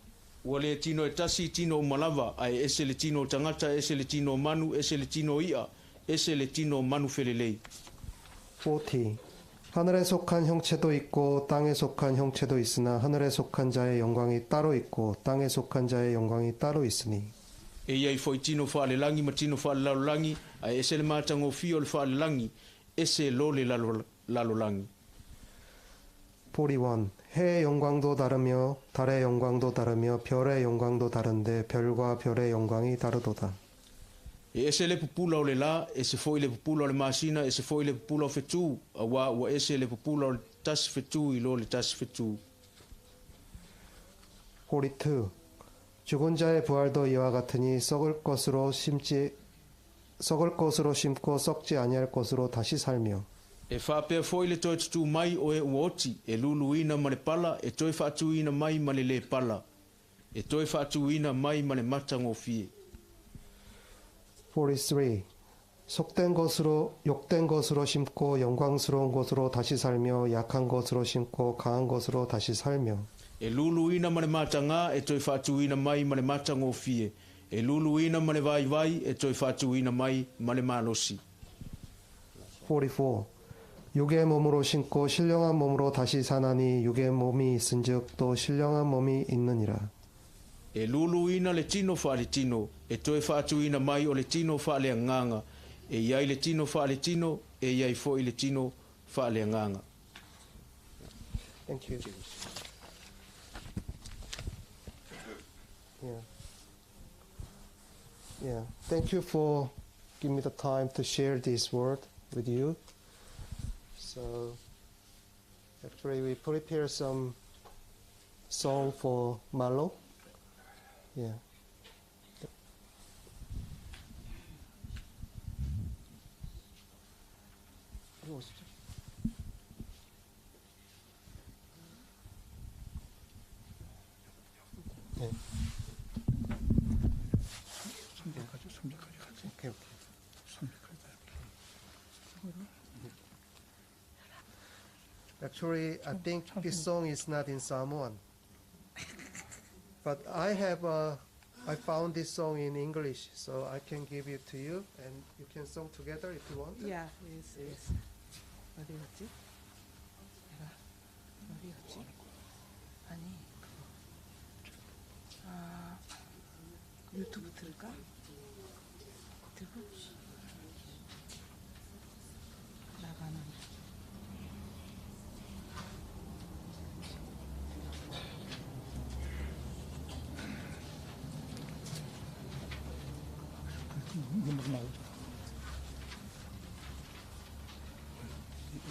Ua le tino e tasi tino o malava, ai ese le tino o tangata, ese le tino o manu, ese le tino o ia, ese le tino o manu felelei. 40. 하늘에 속한 형체도 있고 땅에 속한 형체도 있으나 하늘에 속한 자의 영광이 따로 있고 땅에 속한 자의 영광이 따로 있으니. E iai foi tino whaalelangi ma tino whaalelangi, ai ese le mātango fio le whaalelangi, ese lo le lalolangi. 41. 해의 영광도 다르며 달의 영광도 다르며 별의 영광도 다른데 별과 별의 영광이 다르도다. E ese le pupula o le la, ese foi le pupula o le masina, ese foi le pupula o fetu, awa ua ese le pupula o le tas fetu i lo le tas fetu. 42. 죽은 자의 부활도 이와 같으니 썩을 것으로 심고 썩지 아니할 것으로 다시 살며. E whapea foi le toi tutu mai o e uoti, e luluina ma le pala, e toi whaatuina mai ma le pala, e toi whaatuina mai ma le matango fie. 43. 속된 것으로 욕된 것으로 심고 영광스러운 것으로 다시 살며 약한 것으로 심고 강한 것으로 다시 살며. E luluina ma le matanga, e toi whaatuina mai ma le matango fie, e luluina ma le vai vai, e toi whaatuina mai ma le malosi. 44. 육의 몸으로 심고 신령한 몸으로 다시 사나니 육의 몸이 있은즉 또 신령한 몸이 있느니라. E luluina le tino wha le tino, e toi whaatuina mai o le tino wha le anganga, e iai le tino wha le tino, e iai fo le tino wha le anganga. Thank you. Yeah. Thank you for giving me the time to share this word with you. So, actually, we prepare some song for Malo. Yeah. Okay. Actually, I think this song is not in Samoan, but I found this song in English, so I can give it to you, and you can sing together if you want. Yeah, yes. 어디였지? 내가 어디였지? 아니, 유튜브 들을까? 들고 나가는.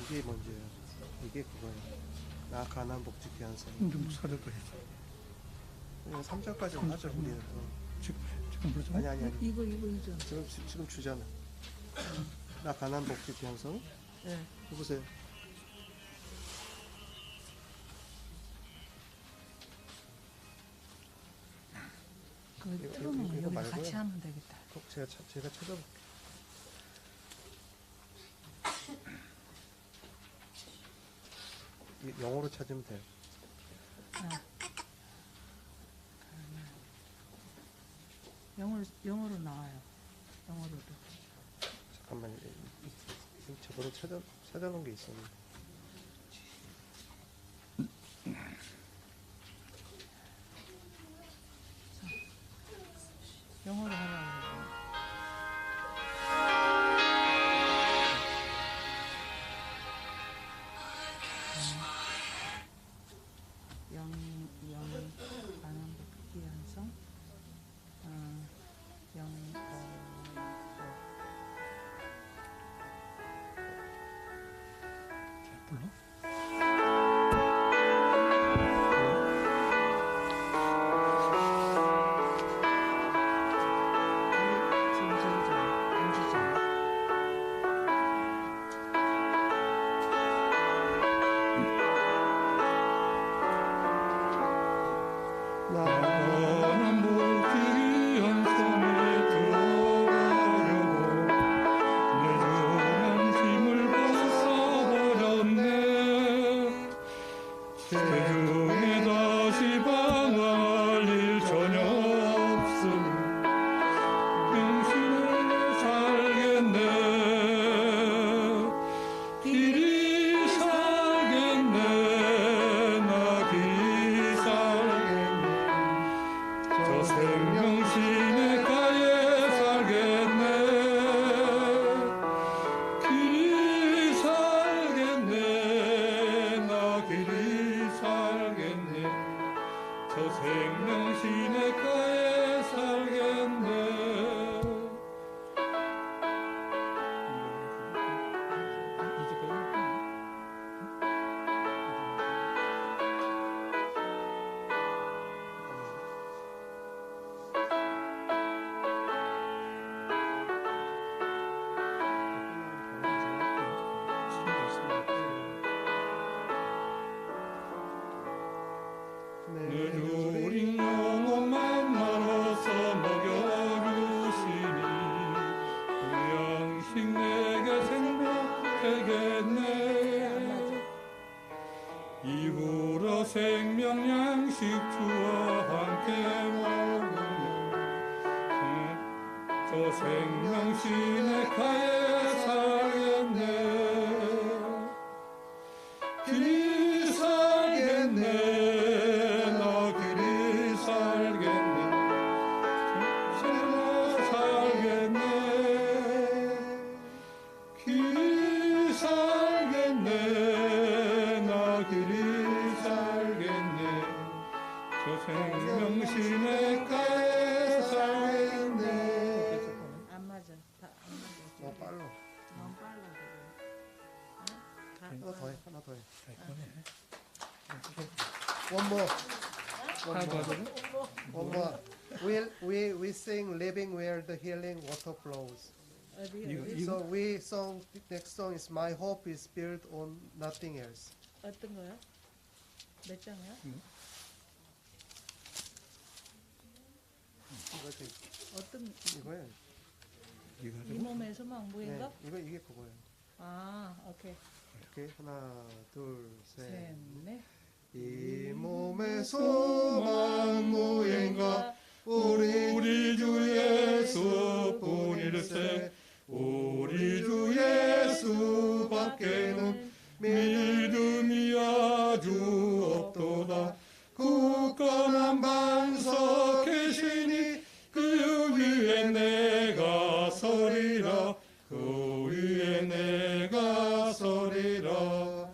이게 먼저예요. 이게 그거예요. 나 가난 복지 귀한 성. 좀 사려도 해서. 3절까지는 하죠, 우리는. 지금 그러죠? 아니. 이거 이죠. 지금 주잖아. 나 가난 복지 귀한 성. 네. 해보세요. 그 틀어놓으면 이거 여기다 말고요. 같이 하면 되겠다. 제가 찾아볼게요. 영어로 찾으면 돼요. 영어로 나와요. 영어로도. 잠깐만요. 저번에 찾아놓은 게 있었는데. 영어로 하라고. 가는 복귀한성 불러? 나는 복귀한 섬에 들어가려고 내 중한 짐을 벗어버렸네. 세상에 다시 방황할 일 전혀 없으니 당신을 살겠네. 길이 살겠네. 나 길이 살겠네. 저 생명 시내가에 살겠네. 길이 살겠네. 누린 영혼만 나눠서 먹여주시니 그 양식 내게 생명 되겠네. 이후로 생명 양식 주와 함께 먹으면 저 생명 시내가에 살겠네. 길이 살겠네. 나 길이 살겠네. 살아 살겠네. 길이 살겠네. 나 길이 살겠네. 저 생명 시내가에 살겠네. 안 맞아. 다 안 맞아. 너무 빨라. 너무 빨라 그거. 하나 더 해. 하나 더 해. One more. One more. We sing living where the healing water flows. 어디 So we song next song is My hope is built on nothing else. 어떤 거야? 몇 장이야? 이거지. 어떤 이거야. 이 몸의 소망 뭐인가? 이게 그거야. 아, 오케이. 오케이. 하나, 둘, 셋. 셋, 넷. 이 몸의 소망 무인가 우리 주 예수뿐일세. 우리 주 예수밖에는 믿음이 아주 없도다. 굳건한 반석 계시니 그 위에 내가 서리라. 그 위에 내가 서리라.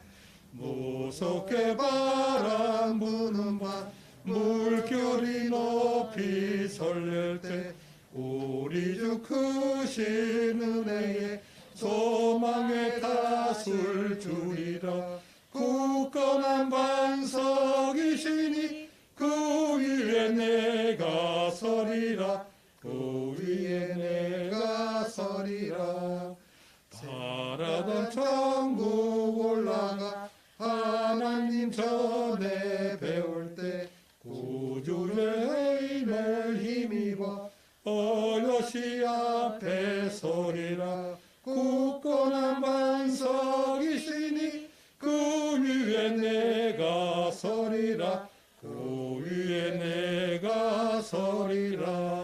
무섭게 바람 부는 밤 물결이 높이 설렐 때 우리 주 크신 은혜에 소망의 닷을 주리라. 굳건한 반석이시니 그 위에 내가 서리라. 그 위에 내가 서리라. 바라던 천국 올라가 하나님 전에 배울 때 구주의 힘을 힘입어 어여시 앞에 서리라. 굳건한 반석이시니 그 위에 내가 서리라. 그 위에 내가 서리라.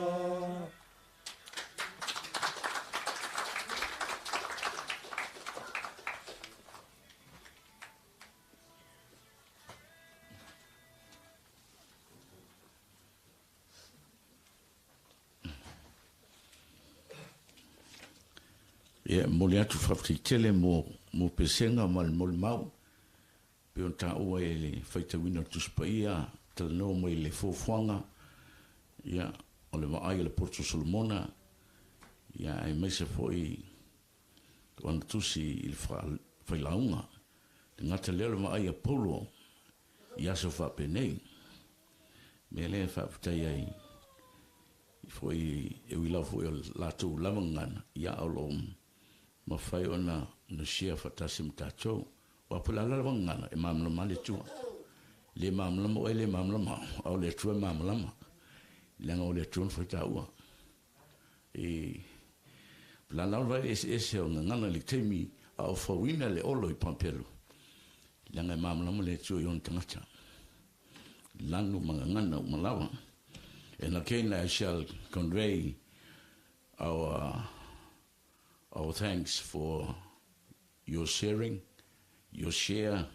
Ia mole atu whawhitele mo pesenga mal mol mau. Pe on ta ua e le whaitawina tuspaia, talanoa mo e le fōwhanga. Ia, o le maai le Porto Solomona. Ia, e meise fo i wana tusi i le whailaunga. Te ngata leo le maai a polo, i aso whapenei. Me le whawhitai ai, i fo i e wilau fo i o lātou lamangana, ia o lo ma fai ona na shia fatasim tacho wa pula la wangana e mamla male tu le mamla mo le mamla ma o le tu mamla ma le ngo le tu fo taua e pula la va ese o ngana le temi a fo wina le olo i pampelo le nga mamla mo le tu yon tangata lanu mangana malawa and again I shall convey our thanks for your sharing, your share,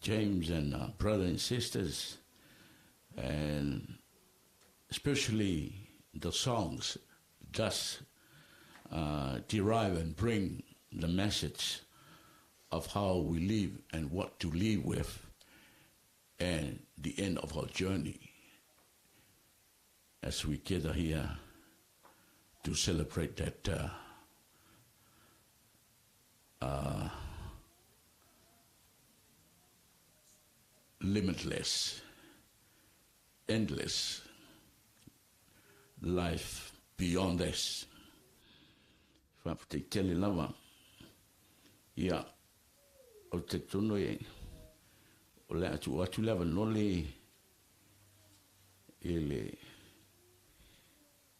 James and brothers and sisters, and especially the songs thus derive and bring the message of how we live and what to live with and the end of our journey as we gather here to celebrate that limitless, endless life beyond this. Te tele lava, ia, o te tono e, o le atu lava no le ele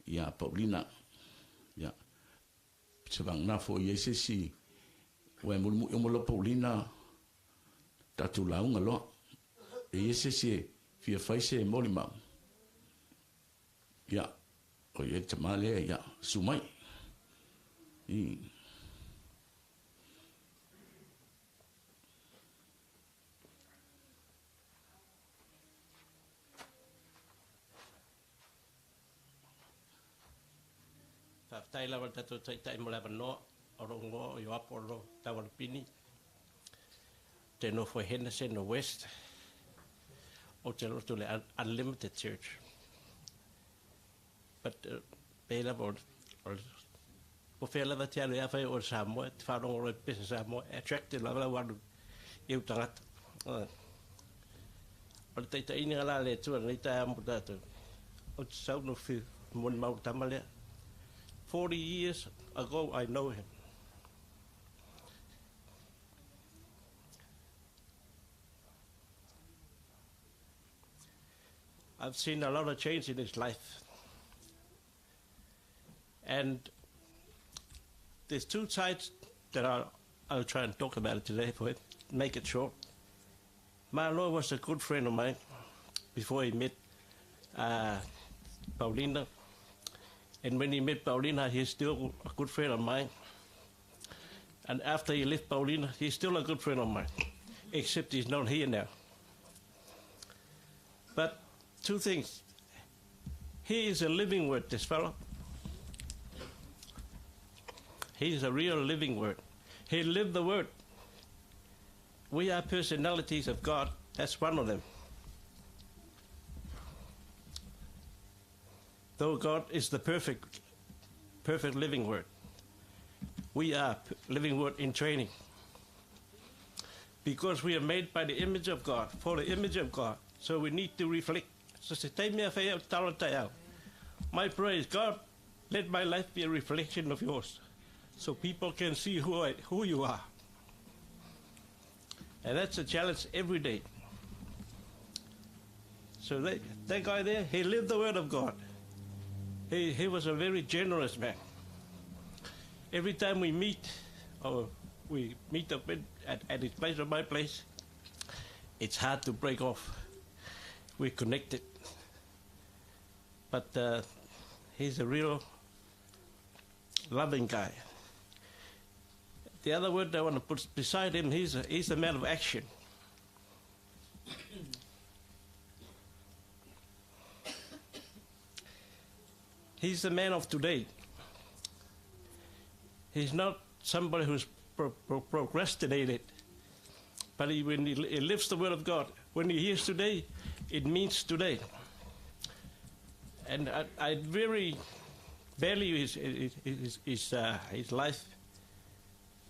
ia Paulina ia se vang na fo ye se si we mo lo Paulina tatu launga lo e se se fia fai se mo li mau ia o ye tamale ia sumai i tai lava tatu tai mo lava no o rongo o apo ro tawa pini te no for Henderson no West o te lo le unlimited church but pe lava o fe lava te ale afa o Samoa te fa rongo ro pesa Samoa attracted lava wanu eu tangat o te tai ni ala le tu ni ta mo tatu o sau no fi mon mau tamale 40 years ago, I know him. I've seen a lot of change in his life. And there's two sides that I'll try and talk about it today for it, make it short. Malo was a good friend of mine before he met Paulina. And when he met Paulina, he's still a good friend of mine. And after he left Paulina, he's still a good friend of mine, except he's not here now. But two things. He is a living word, this fellow. He's a real living word. He lived the word. We are personalities of God. That's one of them. Though God is the perfect living word, we are living word in training. Because we are made by the image of God, for the image of God. So we need to reflect. My prayer is, God, let my life be a reflection of yours, so people can see who you are. And that's a challenge every day. So that guy there, he lived the word of God. He was a very generous man. Every time we meet, or we meet up at his place or my place, it's hard to break off. We're connected. But he's a real loving guy. The other word I want to put beside him, he's a man of action. He's the man of today. He's not somebody who's procrastinated, but when he lives the word of God, when he hears today, it means today. And I very value his life,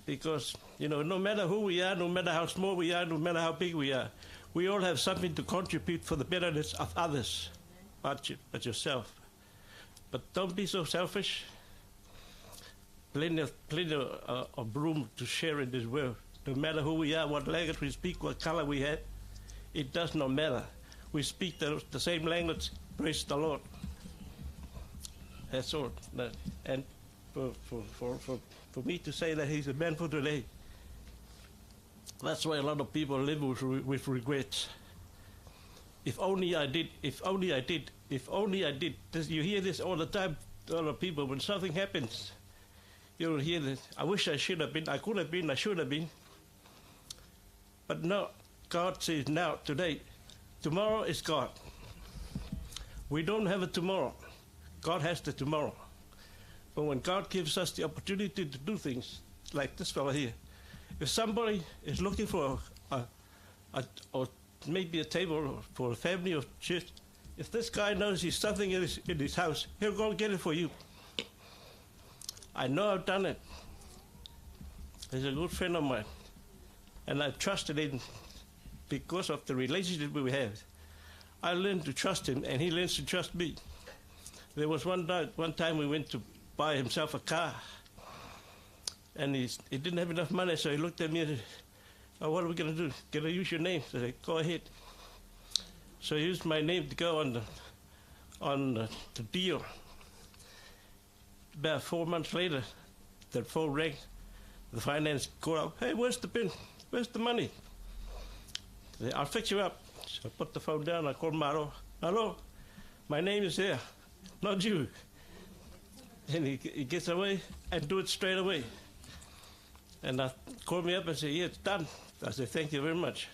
because, no matter who we are, no matter how small we are, no matter how big we are, we all have something to contribute for the betterment of others, but yourself. But don't be so selfish. Plenty of room to share in this world. No matter who we are, what language we speak, what color we have, it does not matter. We speak the same language. Praise the Lord. That's all. And for me to say that he's a man for today, that's why a lot of people live with regrets. If only I did, if only I did, if only I did. You hear this all the time, a lot of people, when something happens, you'll hear this, I wish I should have been, I could have been, I should have been. But no, God says now, today, tomorrow is God. We don't have a tomorrow. God has the tomorrow. But when God gives us the opportunity to do things, like this fellow here, if somebody is looking for or maybe a table for a family or church, if this guy knows he's something in his house, he'll go get it for you. I know I've done it. He's a good friend of mine. And I've trusted him because of the relationship we have. I learned to trust him, and he learns to trust me. There was one time we went to buy himself a car, and he didn't have enough money, so he looked at me and said, Oh, what are we going to do? Can I use your name? So I said, go ahead. So I used my name to go on the deal. About 4 months later, the phone rang. The finance called out, hey, where's the bin? Where's the money? I said, I'll fix you up. So I put the phone down. I called Malo. Malo, my name is here, not you. And he gets away and do it straight away. And I called me up and said, yeah, it's done. I said, thank you very much.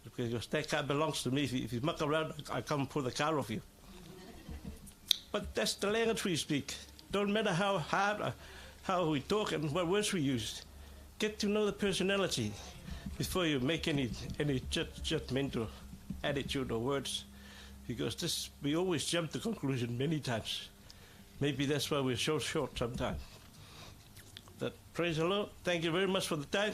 Because that car belongs to me. If you muck around, I come and pull the car off you. But that's the language we speak. Don't matter how hard, how we talk and what words we use. Get to know the personality before you make any judgmental attitude or words. Because we always jump to conclusion many times. Maybe that's why we're so short sometimes. But praise the Lord. Thank you very much for the time.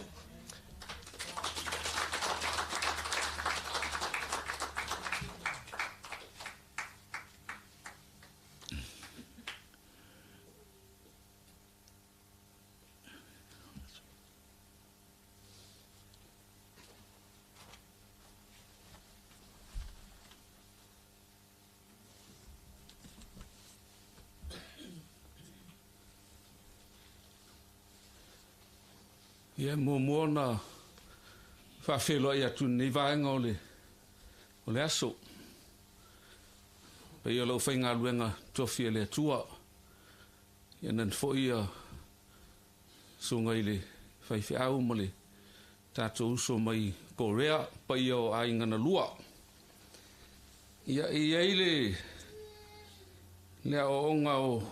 Ia mo na whawhelo ia tu ni vaenga o le aso. Pe ia lau whainga luenga tofi le atua. Ia nan fo ia sunga i le whaiwhi au mo le tātou uso mai Korea pa ia o aingana lua. Ia i le o onga o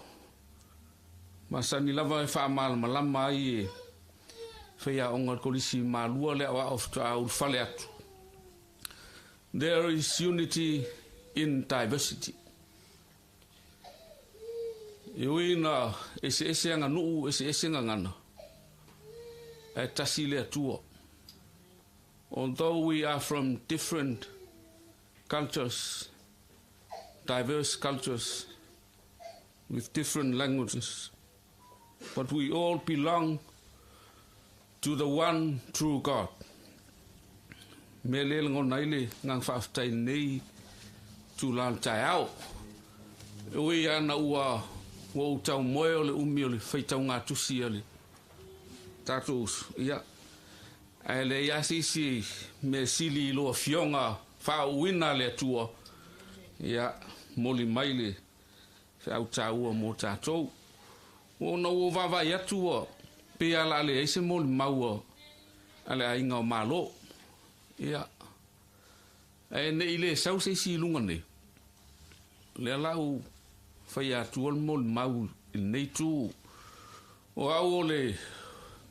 masani lava e whaamala malama ai e Fea onga kolisi malua le awa of au fale atu. There is unity in diversity. Iwina ese anga nuu ese anga ngana. E tasi le atua. Although we are from different cultures, diverse cultures, with different languages, but we all belong to the one true God. Me le ngona ile ngang whaftai nei tu lan tai au. Ui ana ua tau moe o le umi o le whaitau ngā tusi o le tātus. Ia. Ele ia sisi me sili loa fionga whauina le atua. Ia moli mai le whau tāua mō tātou. O na o vavai atua. Pe ala le ese mol maua ale ainga o Malo. Ia. E ne ile sau se si lunga ne. Le lau fai atu mol mau il nei tu. O au o le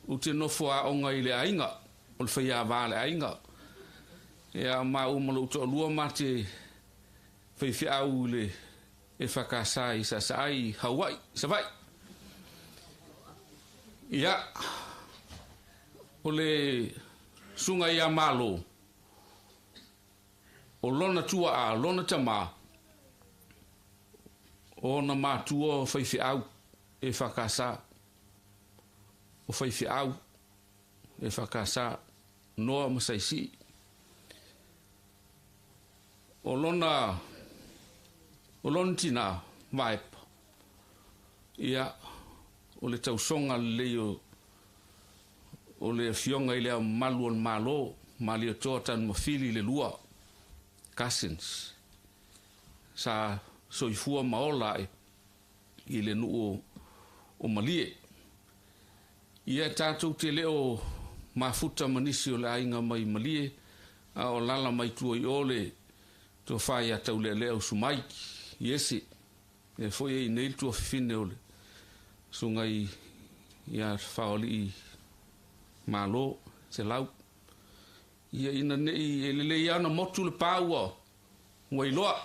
ute nofo a onga ile ainga. O le fai a vale ainga. Ia mau malo uto lua mate fai fi au le e whakasai sa sai Hawaii. Sa vai. Ia, o le sunga ia Malo, o lona tua a lona tama, o na mātua whaiwhi au e whakasa, o whaiwhi au e whakasa noa masaisi. O lona tina vaipa, ia, o le tausonga leo o le fionga i lea malu o Malo mali o toa tan mawhili le lua cousins sa soifua maola i le nuu o malie ia tātou te leo mafuta manisi o le ainga mai malie a o lala mai tua i ole to whai a tau leo sumaiki iese e foi e neil tua whine ole sunga i ia whaoli i Malo Selau. Ia ina nei e lele iana motu le pāua ua iloa.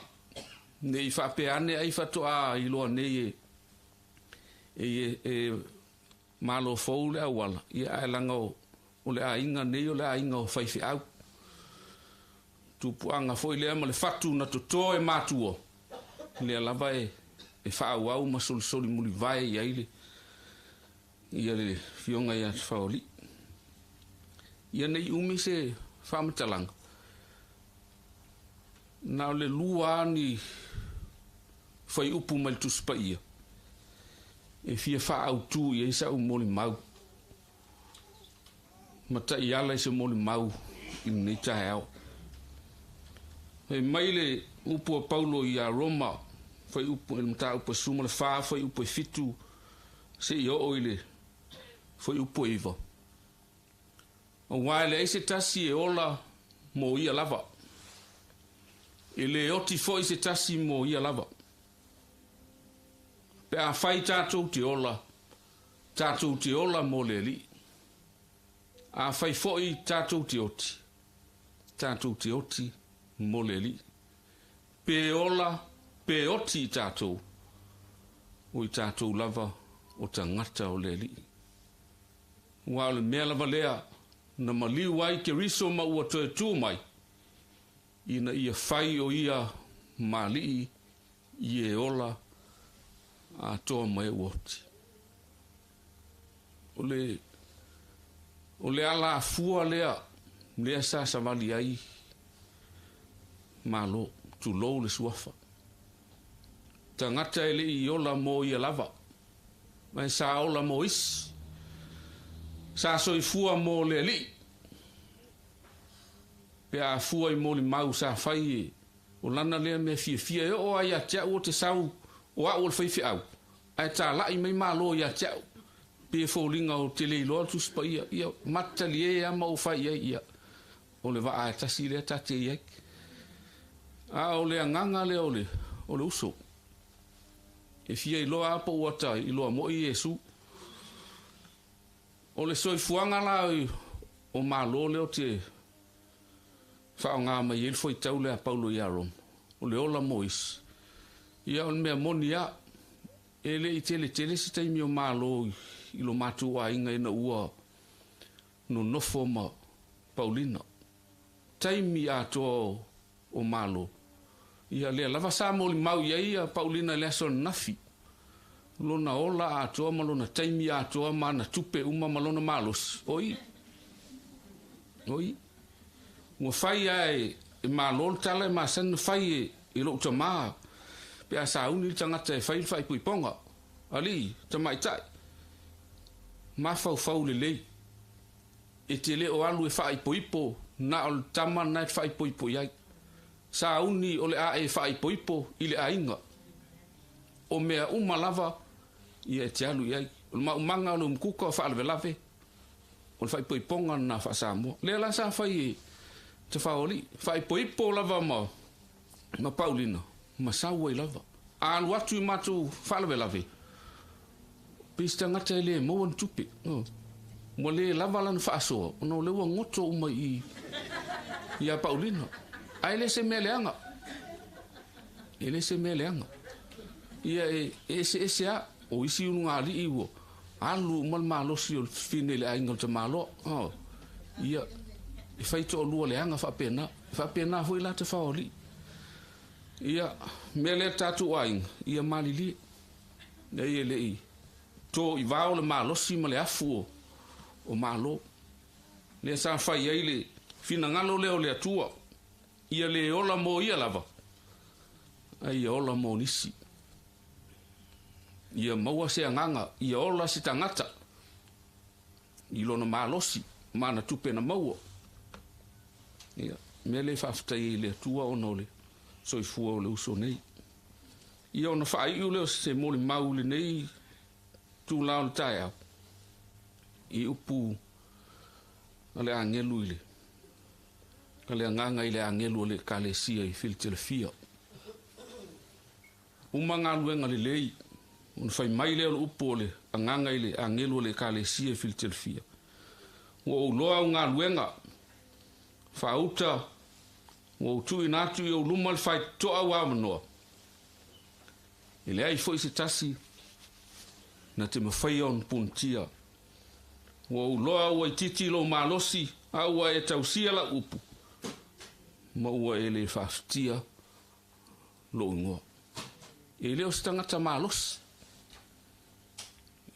Nei whapeane ai whatoa iloa nei e Malofou le awala. Ia e langa o le ainga nei o le ainga o whaiwhi au. Tupuanga foi lea ma le whatu na to e mātua. Lea lava e whaau au ma soli muli vai i aile. Ia le fionga ia whaoli. ia nei umi se whamatalang. Nā le lua ni whai upu mai tuspa ia. E fia wha au tū i eisa u moli mau. Mata i ala i se moli mau i nei tae au. Hei mai le upu a Paulo i a Roma, whai upu, ele mata upu a suma le wha, whai upu e fitu, se i o ile, whai upu e iwa. O waile eise tasi e ola mo ia lava. Ele oti fo se tasi mo ia lava. Pe a whai tātou te ola mo le li. A whai fo i tātou te oti mo le li. Pe ola, pe oti tātou, o i tātou lava o ta ngata o le li. Wa le mea lava lea, na maliu ai ke riso ma ua toe tū mai, ina ia whai o ia mali i e ola a toa mai uoti. O le ala fua lea sa samali ai malo tu lou le suafa. Tangata ele i ola mo ia lava. Mai sa ola mo isi. Sa soifua mo le li. Pe a fua i mo li mau sa fai e. O lana lea me fia e o ai a tia o te sau o a o le fai fi au. Ai ta lai mai malo i a tia. Pe fōlinga o te leilo tu spa ia matali e ama o fai ia. O le va a tasi le tate ia. A o le anganga le o le uso. E fia i loa apa uata i loa mo i Yesu. O le soifuanga la o malo le o te whaonga mai il foi tau le a Paulo i Arom. O le ola mois. Ia o le mea moni a. E le i tele si taimi o malo i lo matu a inga ina ua no nofo ma Paulina. Taimi a toa o malo. Ia lea lava sa mo li mau ia Paulina le aso nafi. Lona ola a toa malona taimi a toa mana tupe uma malona malos. Oi. Ua fai ai e malol tala e masan fai e lo utama. Pe a sa uni tangata e fai puiponga. Ali, tamai tai. Ma fau le lei. E te le o alu e fai poipo. Na o tama na e fai poipo iai. Sa uni o le a e fai poipo i le ainga. O mea umalava i e te alu iai. O le maumanga o le umkuka o fai lave. O le fai poiponga na fai samo. Le la sa fai e te faoli. Fai poipo lava ma Paulina. Ma saua i lava. Alu atu i matu fai lave. Pista ngata ele mo an tupe. Mo le lava lan fai soa. No le ua ngoto uma i a Paulina. Ai le se meleanga. Ele se meleanga. Ia ese a o isi unga ali iwo. Alu mal malo si o fine le ainga te malo. Ia e faito o lua leanga fa pena foi la te faoli. Ia mele tatu aing ia malili. Ia le i to i vao le malo si male afu o malo. Le sa fai ai le fina ngalo le o le atua. Ia le ola mo ia lava. Ai ola mo nisi. Ia maua se anganga. Ia ola si tangata. I lona malosi. Mana tupe na maua. Ia. Mele whaftai le atua o nole. So i fua o le uso nei. Ia ona whai u leo se moli mau le nei. Tu lao le tai au. I upu. Ale angelu ile. Kale anganga ile angelu le kalesia i Philadelphia. Umanga luenga le lei. Un fai mai le upo le anganga ile angelu le kalesia i Philadelphia. Wo loa unga luenga. Fauta. Wo tu inatu i lumal fai toa wa manoa. Ile ai foi se tasi. Na te mawhai on puntia. Wo loa ua titi lo malosi. Aua e tausia la upu. Ma ua e le whaftia lo ingoa. E leo stangata malos.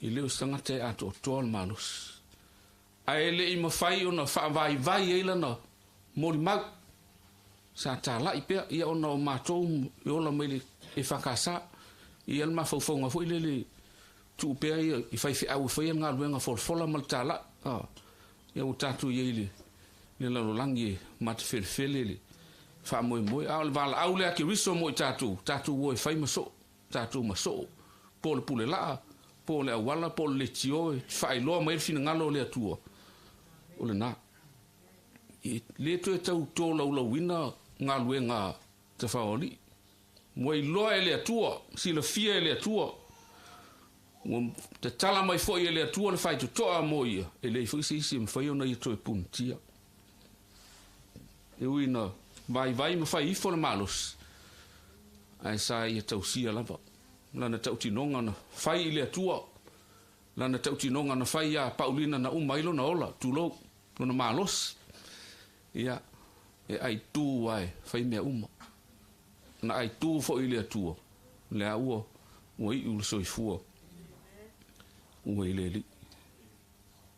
E leo stangata e ato toal malos. ai le I mawhai ona whaavai e lana mori mau. Sa tala I pia ia ona o mātou I ola mai le e whakasa I al mawhauwhaunga fo I le tu pia I whaiwhi au whai ngā luenga wholwhola mal tala. Ia o tātou I le lalolangi e mate whelewhele le wha moe. Au le wala au le ake riso mo I tātou. Tātou o e whai maso. Tātou maso. Po le pule laa. Po le awala, po le tio e whai loa mai fina ngalo le atua. O le nā. Le to e tau tō lau wina ngā luenga te whaoli. Mo I loa e le atua. Sila fia e le atua. Te tala mai fo I le atua le whai tu toa mo ia. E le I isi mwhai ona I to e puntia. E uina vai ma whai ifo le malos. Ai sa I tau sia lava. Lana tau tinonga na whai I le atua. Lana tau tinonga na whai a Paulina na umailo na ola. Tulo na malos. Ia. E ai tū ai whai mea uma. Na ai tū fo I le atua. Le a ua. Ua I ula soifua. Ua I le li.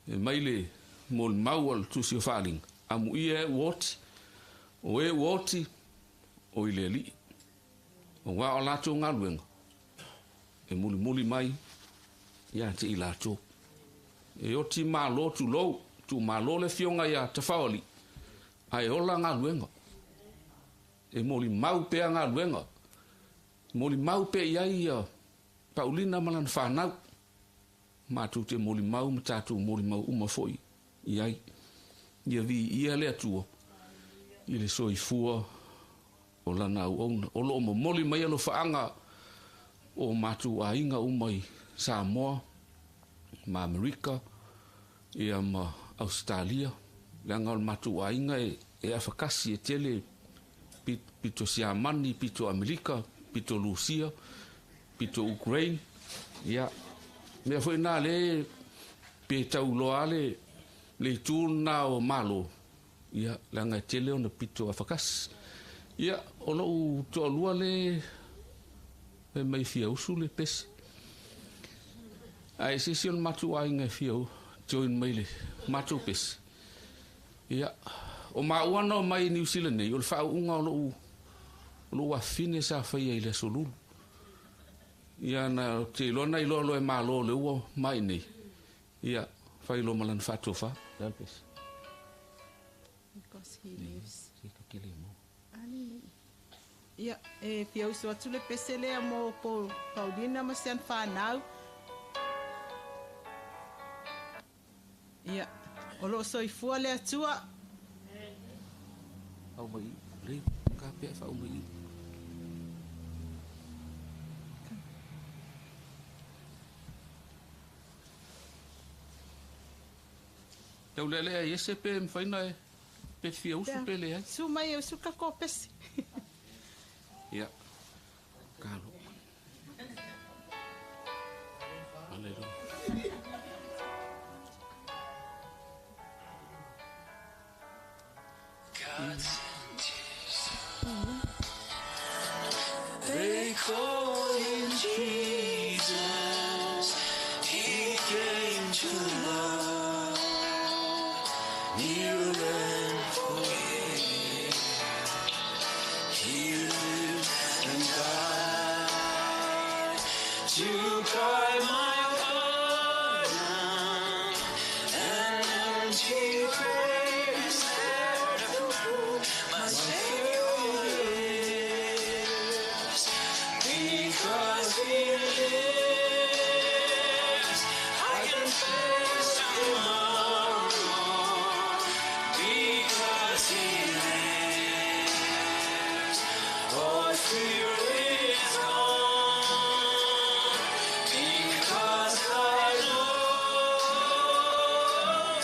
E mai le mol maual tu si o whaling. Amu I e uoti. O e uoti. O I le li. O wā o lātou ngā luenga. E muli mai. Ia te I lātou. E o ti Malo tu lou. Tu Malo le fionga ia te whaoli. Ai ola ngā luenga. E moli mau pea ngā luenga. Moli mau pea ia Paulina malan whanau. Mātou te moli mau ma tātou moli mau uma foi. Iai. Ia vi ia le atua. I le soifua o lana au auna. O lo mo moli mai alo whaanga o mātou a inga umai Samoa, ma Amerika, ia ma Australia. Langa o mātou a inga e awhakasi e tele pito Siamani, pito Amerika, pito Lucia, pito Ukraine. Ia. Mea foi nā le pe tau loa le tūna o Malo. Ia, langa e tele o na pito awhakasi. Ia, o lou toa lua le mai fia usu le pesi. Ai sisi on matu a inga fia u join mai le matu pesi. Ia, o mauana o mai New Zealand nei, o le whau unga o lou a fine sa whaia I le solulu. Ia na te lona I lolo e Malo le ua mai nei. Ia, whai lo malan whatofa. Ia pesi. Because he lives. Ia, e pia usu atu le pese lea mo po Paulina ma sean whanau. Ia, o lo soifua le atua. Au mai, le ka pea whau mai. Tau lele a iese pe mwhaina e pe fia usu pe le ai. Su mai e usu ka ko pese. Ia, kalo. Alelo. They call him Jesus. He came to love, heal and forgive. He lived and died to buy my pardon, and empty grave is there to prove my Savior lives. Because He lives, I can face tomorrow. Because He lives, all fear is gone. Because I know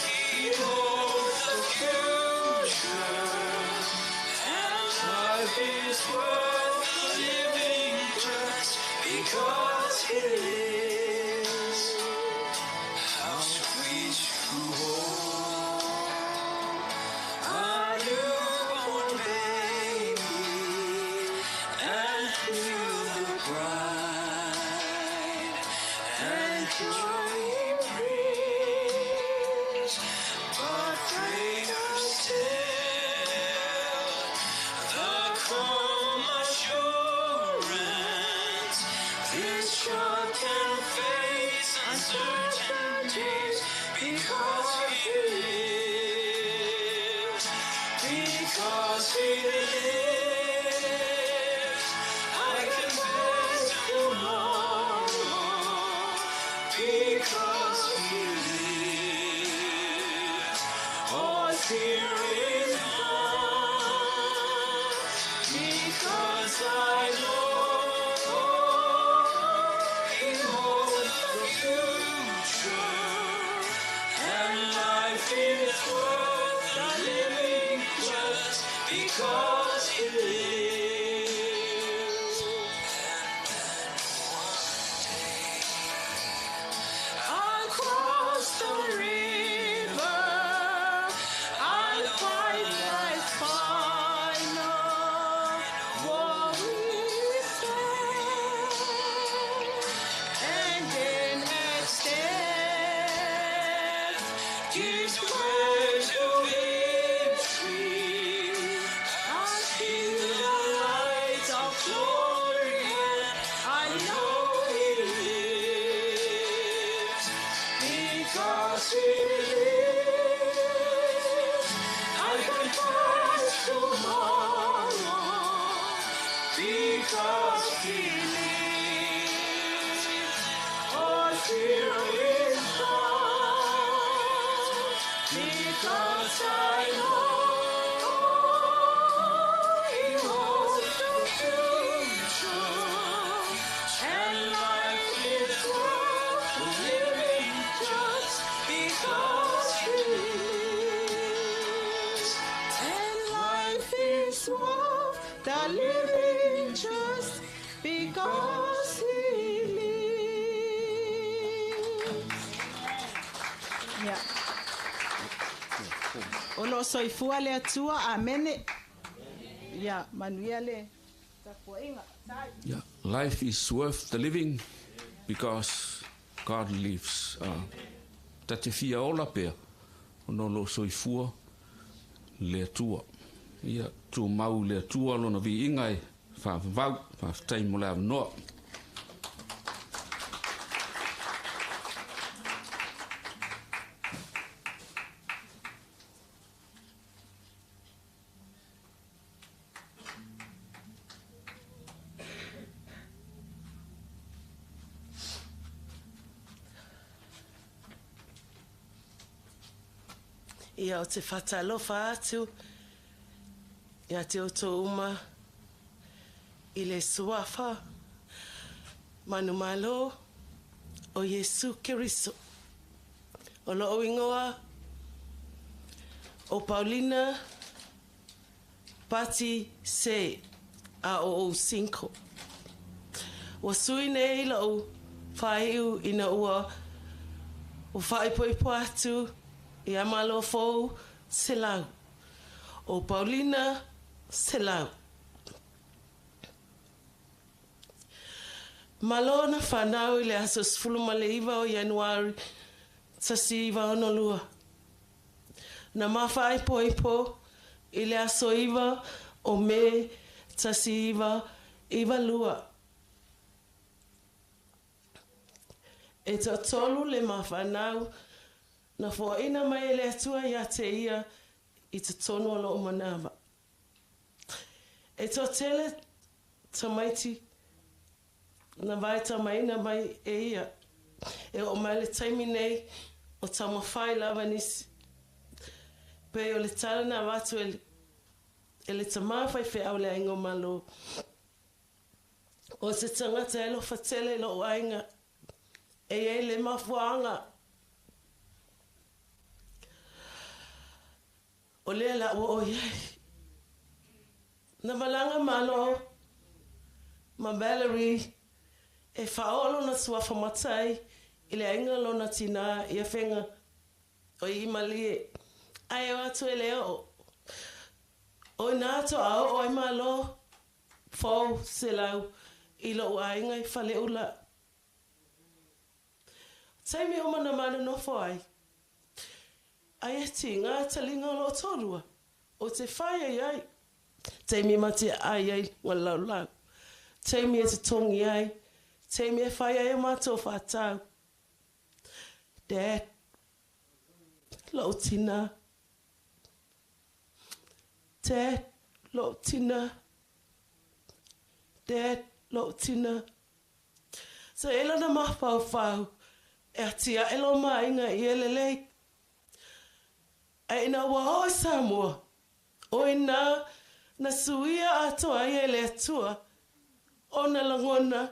He holds the future, and life is worth living just because He lives. How sweet to hold a newborn baby and feel the pride and joy He brings. just because he lives. Because he lives, I can face tomorrow. Because he lives, all fear is gone. Because I know he holds the future, and life is worth the living just because he lives. I'll cross the river, I'll fight my final war with death, and then extend His grace to victory. I'll see the light of glory, and I know He lives. Because he lives, I can face tomorrow. Because he lives, all fear is gone. Because I know he holds the future, and life is worth living just because he lives. And life is worth the living just because he lives. Yeah. Ono soifua le atua, amene. Yeah, manuia le. Tapuinga. Yeah, life is worth the living because God lives. Tatefia ola pea, ono lo soifua le atua. Ia tu mau le atua lona vi ingai fa taimo le avanoa. Ia o te whatalofa atu, ia te oto uma i le suafa, manu malo o Yesu Keriso. O lo ingoa, o Paulina, Pati se a o 5. O sui nei la o whaiu ina ua, o whaipoipo atu, ia Malofou Selau, o Paulina Selau. Malona whanau I le asos fulumaleiva o Januari tasiva onolua. Na mawhai poipo I le aso iva o me tasiva iva lua. E ta tolu le mawhanau na foina mai le atua ia te ia I te tono alo o manawa. E to tele tamaiti na vai tamaina mai e ia. E o mai le taimi nei o tama whai lava nisi. Pe o le tala na watu e le tamawhai whi au le aingo malo. O se tangata e lo fatele lo ainga. E le mafuanga. O le la o iai. Na malanga malo. Ma Valerie. E whaolo na suafa matai. I le ainga lo na tina. I a whenga. O I malie. Ai o atu e leo. O nato au o I malo. Fau Selau. I lo ainga I whale ula. Taimi o mana mana no fai. Ai e tinga talinga lo torua. O te whai ai. Taimi mate ai ai walau lau. Taimi e te tongi ai. Taimi e whai ai o mato whatau. Dad, lo tina. Dad, lo tina. Dad, lo tina. So ela na mawhau e atia elo mainga I elelei. Ai na wahoi Samoa. O ina na suia atoa I ele atua. O na langona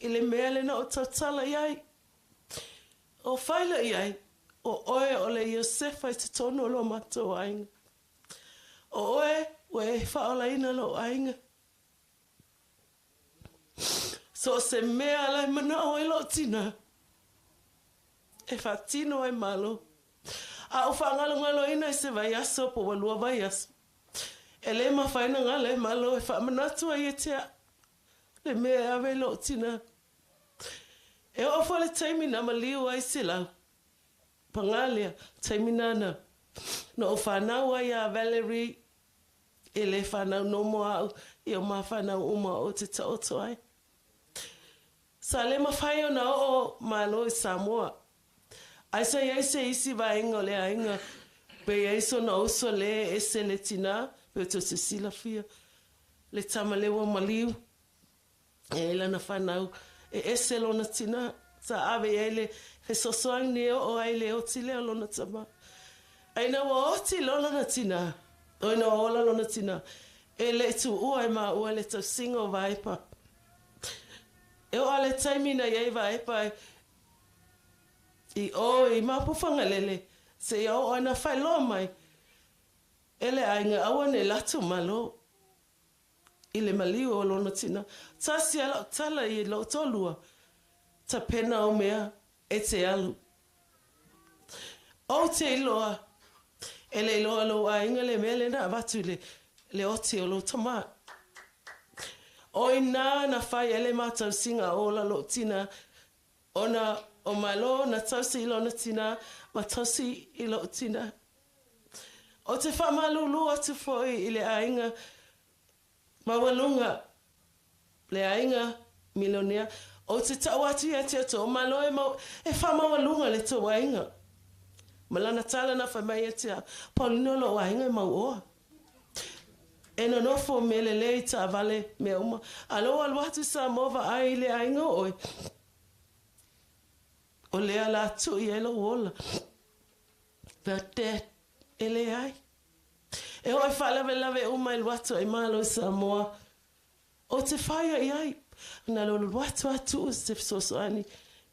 I le mele na o tautala iai. O whaila iai. O oe o le Iosefa I te tono o lo mato ainga. O oe we whaola ina lo ainga. So se mea lai mana o lo tina. E fatino ai malo. A o whangalo ngalo ina se vai aso po walua vai aso. E le ma whaina ngale malo e whamanatu ai e tea. Le mea ave lo tina. E o whale taimina ma liu ai Selau. Pangalia taiminana. No o whanau ai a Valerie. E le whanau no moa au. I o ma whanau uma o te taoto ai. Sa le ma whaio na o Malo I Samoa. Ai sa iai se isi vaenga o le ainga. Pe iai so na uso le e se le tina. Pe o to se sila fia. Le tama lewa maliu. E la na whanau. E ese lo na tina. Sa ave iai le he sosoang ni o ai le o tile o lo na tama. Ai na wa oti lo na tina. O ina ola lo na tina. E le tu ua e ma ua le tau singo vaipa. E o ale taimina iai vaipa. I o I mapufanga lele. Se ia o ana whai lo mai. Ele ainga awa ne latu malo. I le maliu o lo na tina. Ta si ala tala I lo tolua. Ta pena o mea e te alu. O te iloa. Ele iloa lo ainga le mele na avatu le oti o lo tama. O ina na whai ele matau singa o la lo tina. Ona o Malo na tausi ilo na tina. Ma tausi ilo tina. O te whamalulu atu foi I le ainga. Mawalunga. Le ainga milionea. O te tawatu ia te ato. O Malo e whamawalunga le to ainga. Malana tala na whamai e te a. Paulino lo ainga mauoa. E no nofo me le lei ta vale me uma. Alo alwatu sa mova ai le ainga oi. O lea la tu I elo wola. Vete ele ai. E oi lave uma il watu ai Malo Samoa. O te whaia I ai. Na lo watu atu se sosoani.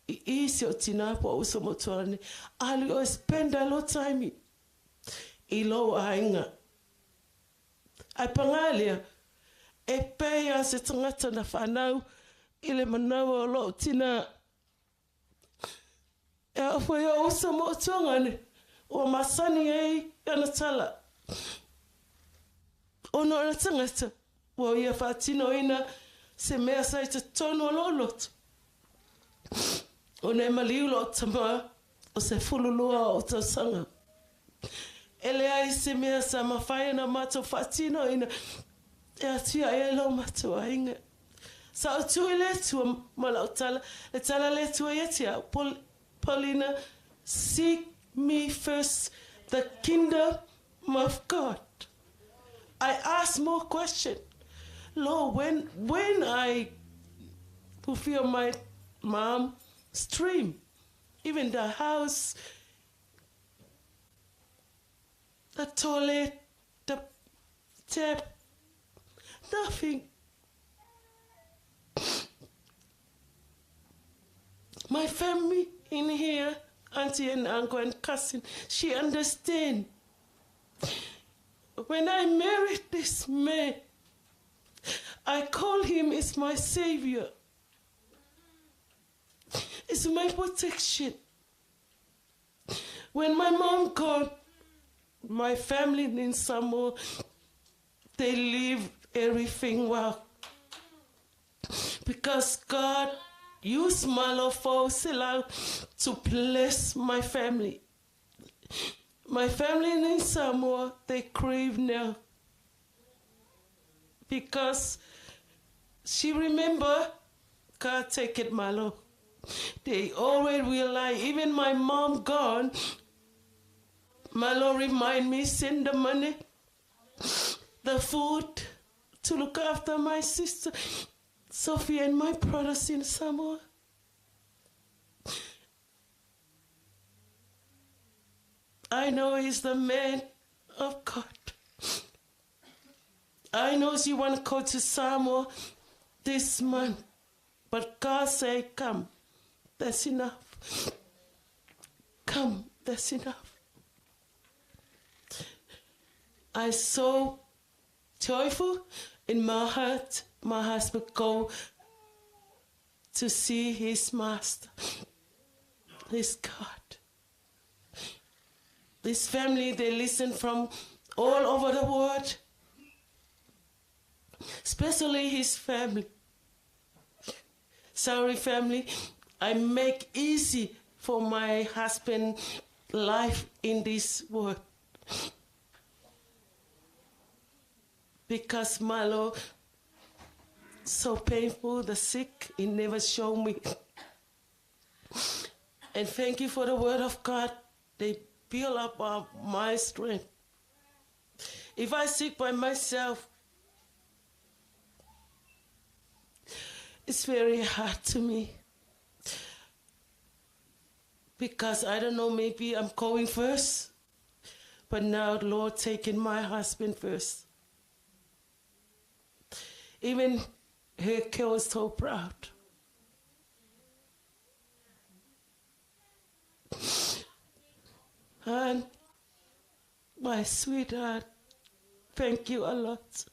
I isi o tina po uso motuani. Ali o spend a lot time I lo ainga. Ai pangalia. E peia se tangata na whanau. I le manau o lo tina. E a whai o uso motuangani. O masani ei ana tala. O no ana tangata. O ia whatino ina se mea sai te tono lo lotu. O ne maliu lo tama o se fululua o tau sanga. Ele ai se mea sa mawhai na mato whatino ina e atia e lo mato ainga. Sa o tui le tua malau tala. Le tala le tua iatia. Paulina, seek me first the kingdom of God. I ask more question. Lord, when I fulfill my mom's dream, even the house, the toilet, the tap, nothing. My family in here, auntie and uncle and cousin, she understand. When I married this man, I call him as my savior. It's my protection. When my mom called, my family in Samoa, they leave everything well. Because God used Malofou Selau to bless my family. My family in Samoa, they crave now. Because she remember God take it Malo. They always realize, even my mom gone, Malo remind me, send the money, the food, to look after my sister, Sophie, and my brothers in Samoa. I know he's the man of God. I know she want to go to Samoa this month, but God say, come, that's enough. Come, that's enough. I'm so joyful in my heart. My husband go to see his master, his God. This family, they listen from all over the world, especially his family. Sorry, family, I make easy for my husband life in this world. Because Malo, so painful, the sick, he never showed me. And thank you for the word of God. They build up my strength. If I sick by myself, it's very hard to me. Because I don't know, maybe I'm going first. But now the Lord taking my husband first. Even her kid was so proud. And my sweetheart, thank you a lot.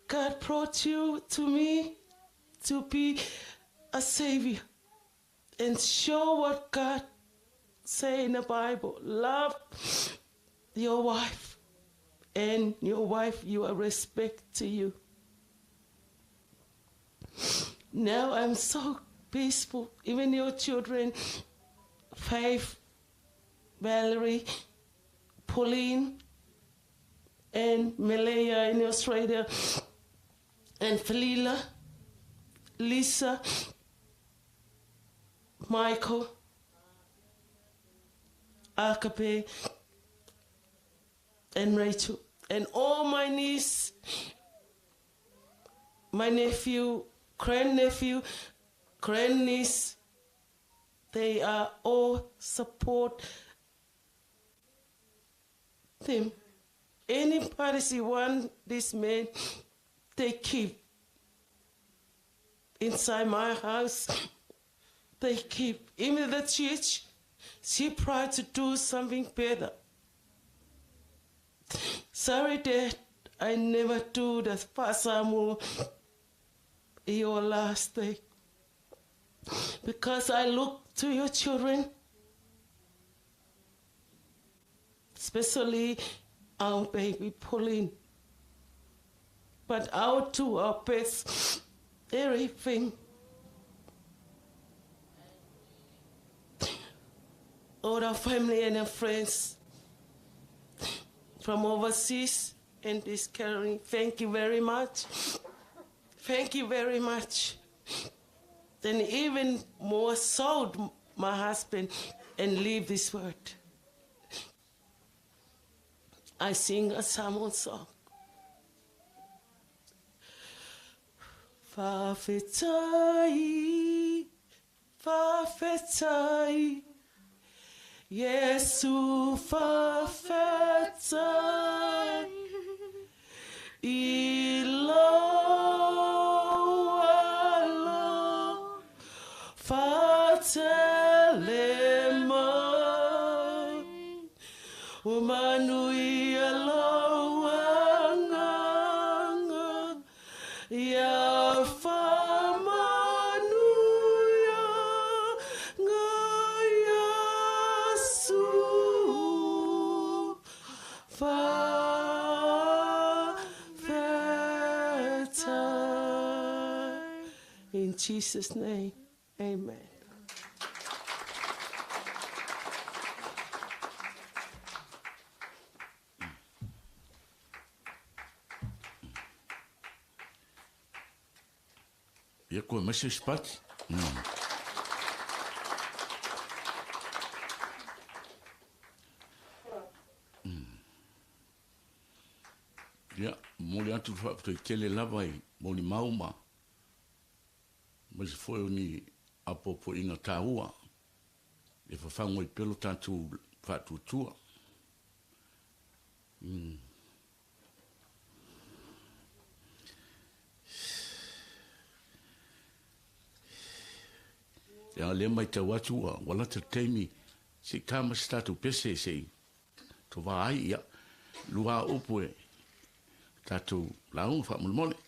God brought you to me to be a savior and show what God say in the Bible. Love your wife, and your wife, you are respect to you. Now I'm so peaceful. Even your children, Faith, Valerie, Pauline, and Malaya in Australia, and Felila, Lisa, Michael, Akape, and Rachel, and all my niece, my nephew, grandnephew, grandniece, they are all support them. Anybody see want this man, they keep inside my house. They keep. Even the church, she tried to do something better. Sorry, Dad, I never do the pasamu your last day. Because I look to your children, especially our baby Pauline. But our two, our pets, everything. All our family and our friends from overseas and this caring, thank you very much. Thank you very much. Then even more so, my husband, and leave this word. I sing a Samoan song. Whawhetai, whawhetai, Yesu whawhetai, I loa whatele mai, o manui aloa nganga, ia whamanuia ngā Iesu whawhetai. In Jesus' name, amen. Ia koe mese spati. Ya, mole atu whapatoi kele lava i moli mauma. Ma se foi ni apopo ina tāua. E whawhango i pelo tātou whatutua. Ya le mai te watua, wala te teimi, si kama si tātou pese sei. To wa ai ia, lua opue, tātou launga whamulmole.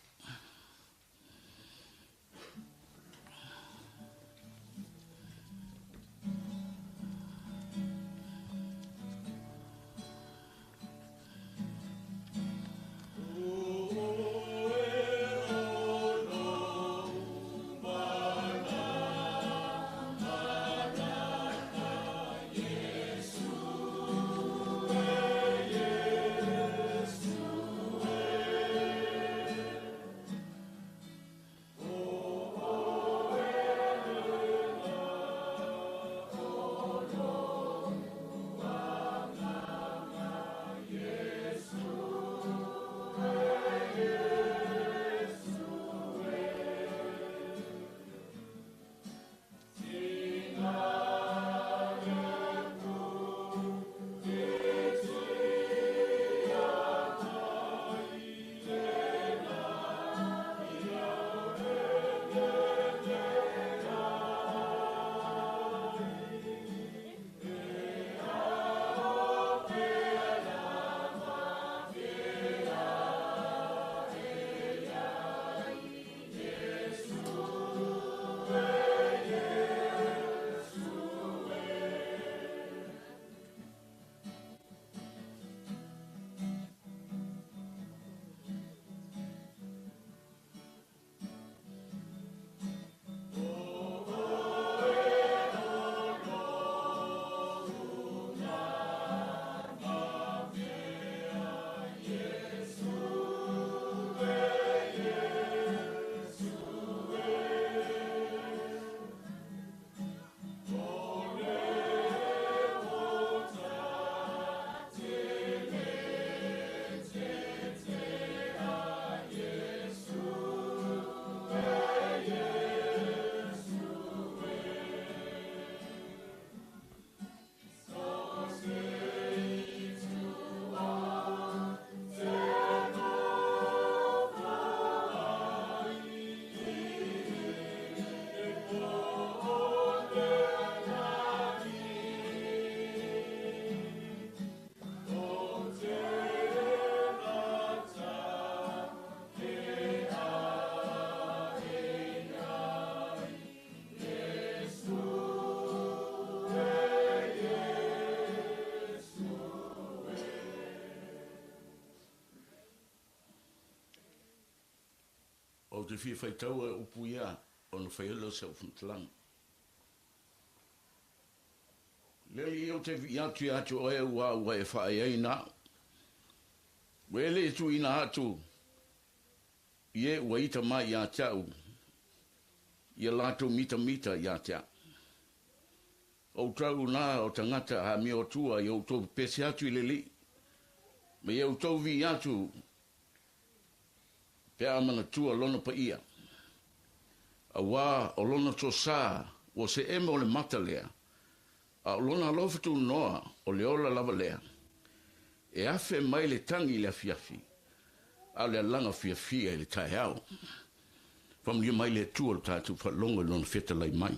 O te fia whaitau e upu ia, o na whaialo sa ufuntalang. Leli o te vi atu atu o e ua e whae ei nā. Wele tu ina atu, ie ua ita mai ia tau, ia lato mita ia tea. O trau nā o tangata ha mi o tua i o tau pese atu i leli. Me i o tau vi atu, pea amana tua lona pa ia. A wā o lona to sā, o se ema o le mata lea. A o lona alofatu noa o le ola lava lea. E afe mai le tangi le afiafi. A le alanga fiafia i le tae au. Whamlia mai le tua o tātou whalonga lona feta lai mai.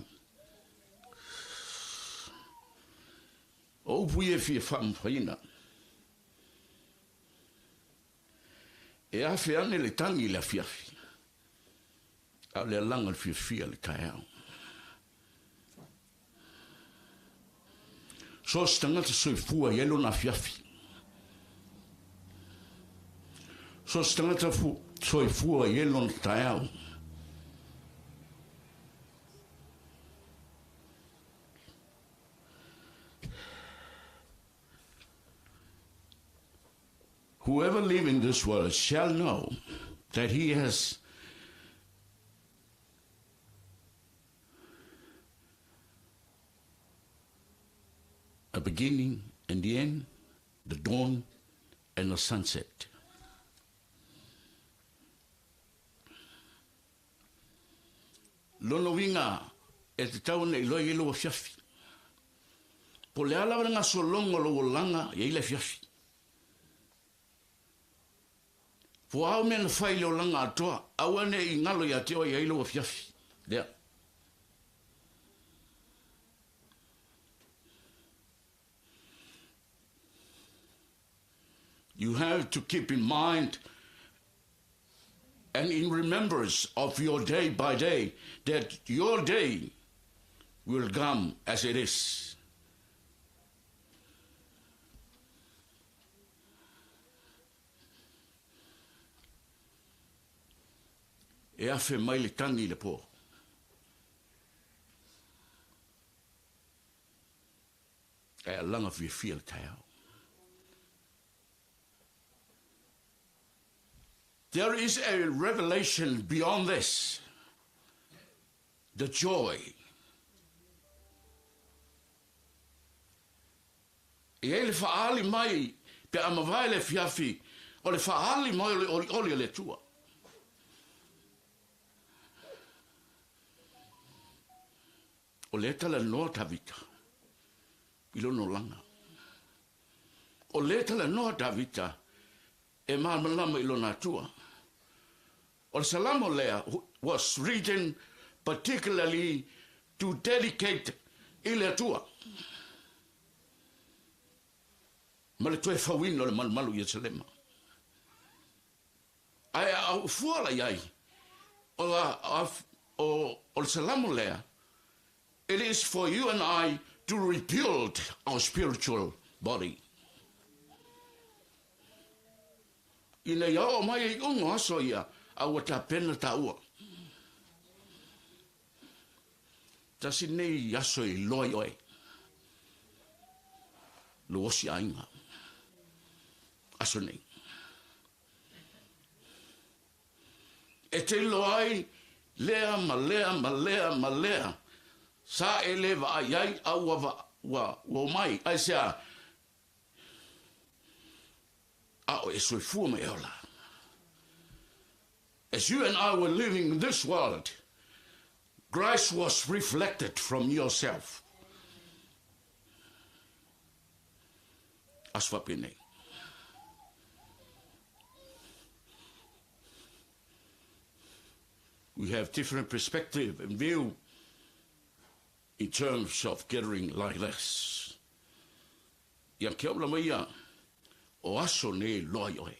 O upu e fia whamwhaina. E afe ane le tangi le afiafi. A le alanga le fiafia le tae au. So stangata soifua i elo na afiafi. So stangata soifua i elo na tae au. Whoever live in this world shall know that he has a beginning and the end, the dawn and the sunset. lono winga e te tau nei loi ilo fiafi. Po le ala nga solongo lo langa e ile fiafi. Po au men fai lo langa atoa, awane I ngalo ya teo e ilo fiafi. There. You have to keep in mind and in remembrance of your day by day that your day will come as it is. E afe mai le tangi le po. E alanga fi le tai au. There is a revelation beyond this. The joy. E le faali mai pe amavai le fiafi o le faali mai oli le tua. O le tala noa tavita. Ilo no langa. O le tala noa tavita. E malama ilo na tua. O Salamo Lea was written particularly to dedicate ile tua. Ma le tue fawino le malu Yerusalema. Ai au fuala iai. O Salamo Lea. It is for you and I to rebuild our spiritual body. Ina ia mai I ungo aso ia au ta pena ta ua. Tasi nei aso I loi oi. Lo osi ainga. Aso nei. E te loai lea. Sa eleva ai au wa mai. Ai sea. As you and I were living in this world, Christ was reflected from yourself. Asfapine. We have different perspective and view in terms of gathering like this. Yang kia maya. O aso ne loi oi.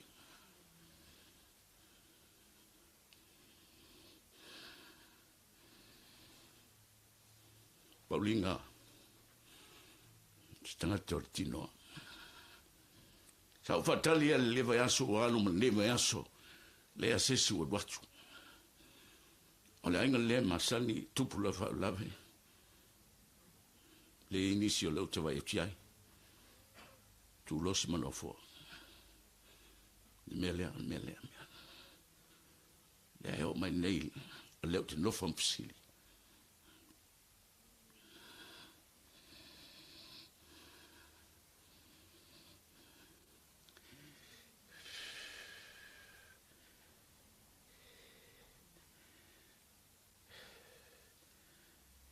Paulinga. Stanga tortino. Sa fatali le leva yaso o anu man leva yaso. Le asesi o watu. O le ainga le masani tupula fa lave. Le inisio le utava yutiai. Tu los Malofou. Melea. Le o mai nei le te no fam psili.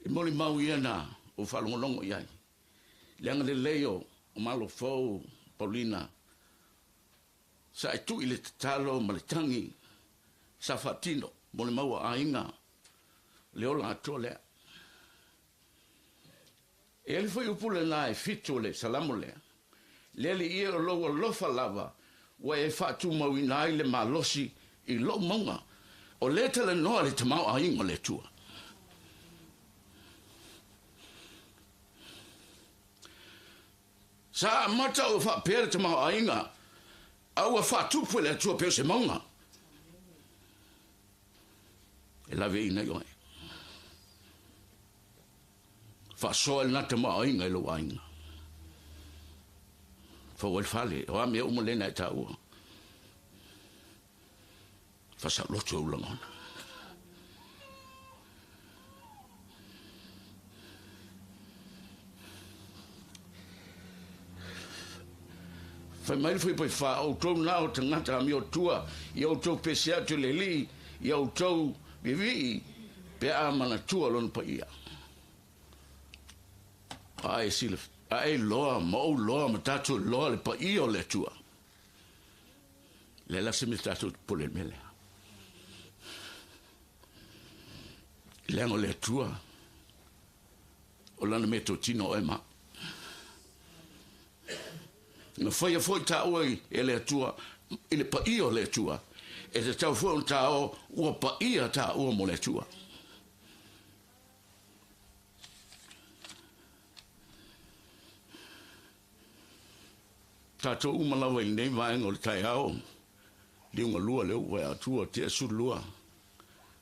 E moli mau iana o falongolongo iai. Leanga le leo o Malofou, Paulina, sa e tu ile talo malitangi, sa fatino, mole maua ainga, leo la atolea. E ele foi upule na e fitu le salamo lea. Lele ia o loa lofa lava, wa e fatu mawina ile malosi I lo monga, o le tele noa le tamau ainga le tua. Sa mata o fa pere te maho ainga, au a fa tupu le tua peo se maunga. E lawe ina i oe. Fa soa na te maho ainga I lo ainga. Fa wal fale, o a mea umolena e ta ua. Fa sa loto ulangona. Fai mai foi pai fa o tau na o tangata mi o tua I o tau pese atu le li I o tau vivi Pe a mana tua lon pa ia. Ai silf. Ai loa, mo loa, ma tatu loa le pa ia o le tua. Le la simi tatu pole mele. Lengo le tua. O lana me to tino e ma. Na foi ta oi e le tua, e le pa ia o le tua. E te tau foi ta o ua pa ia ta ua mo le tua. Tato umalawa i nei vaenga o le tai ao. Li unga lua leo vai atua te asu lua.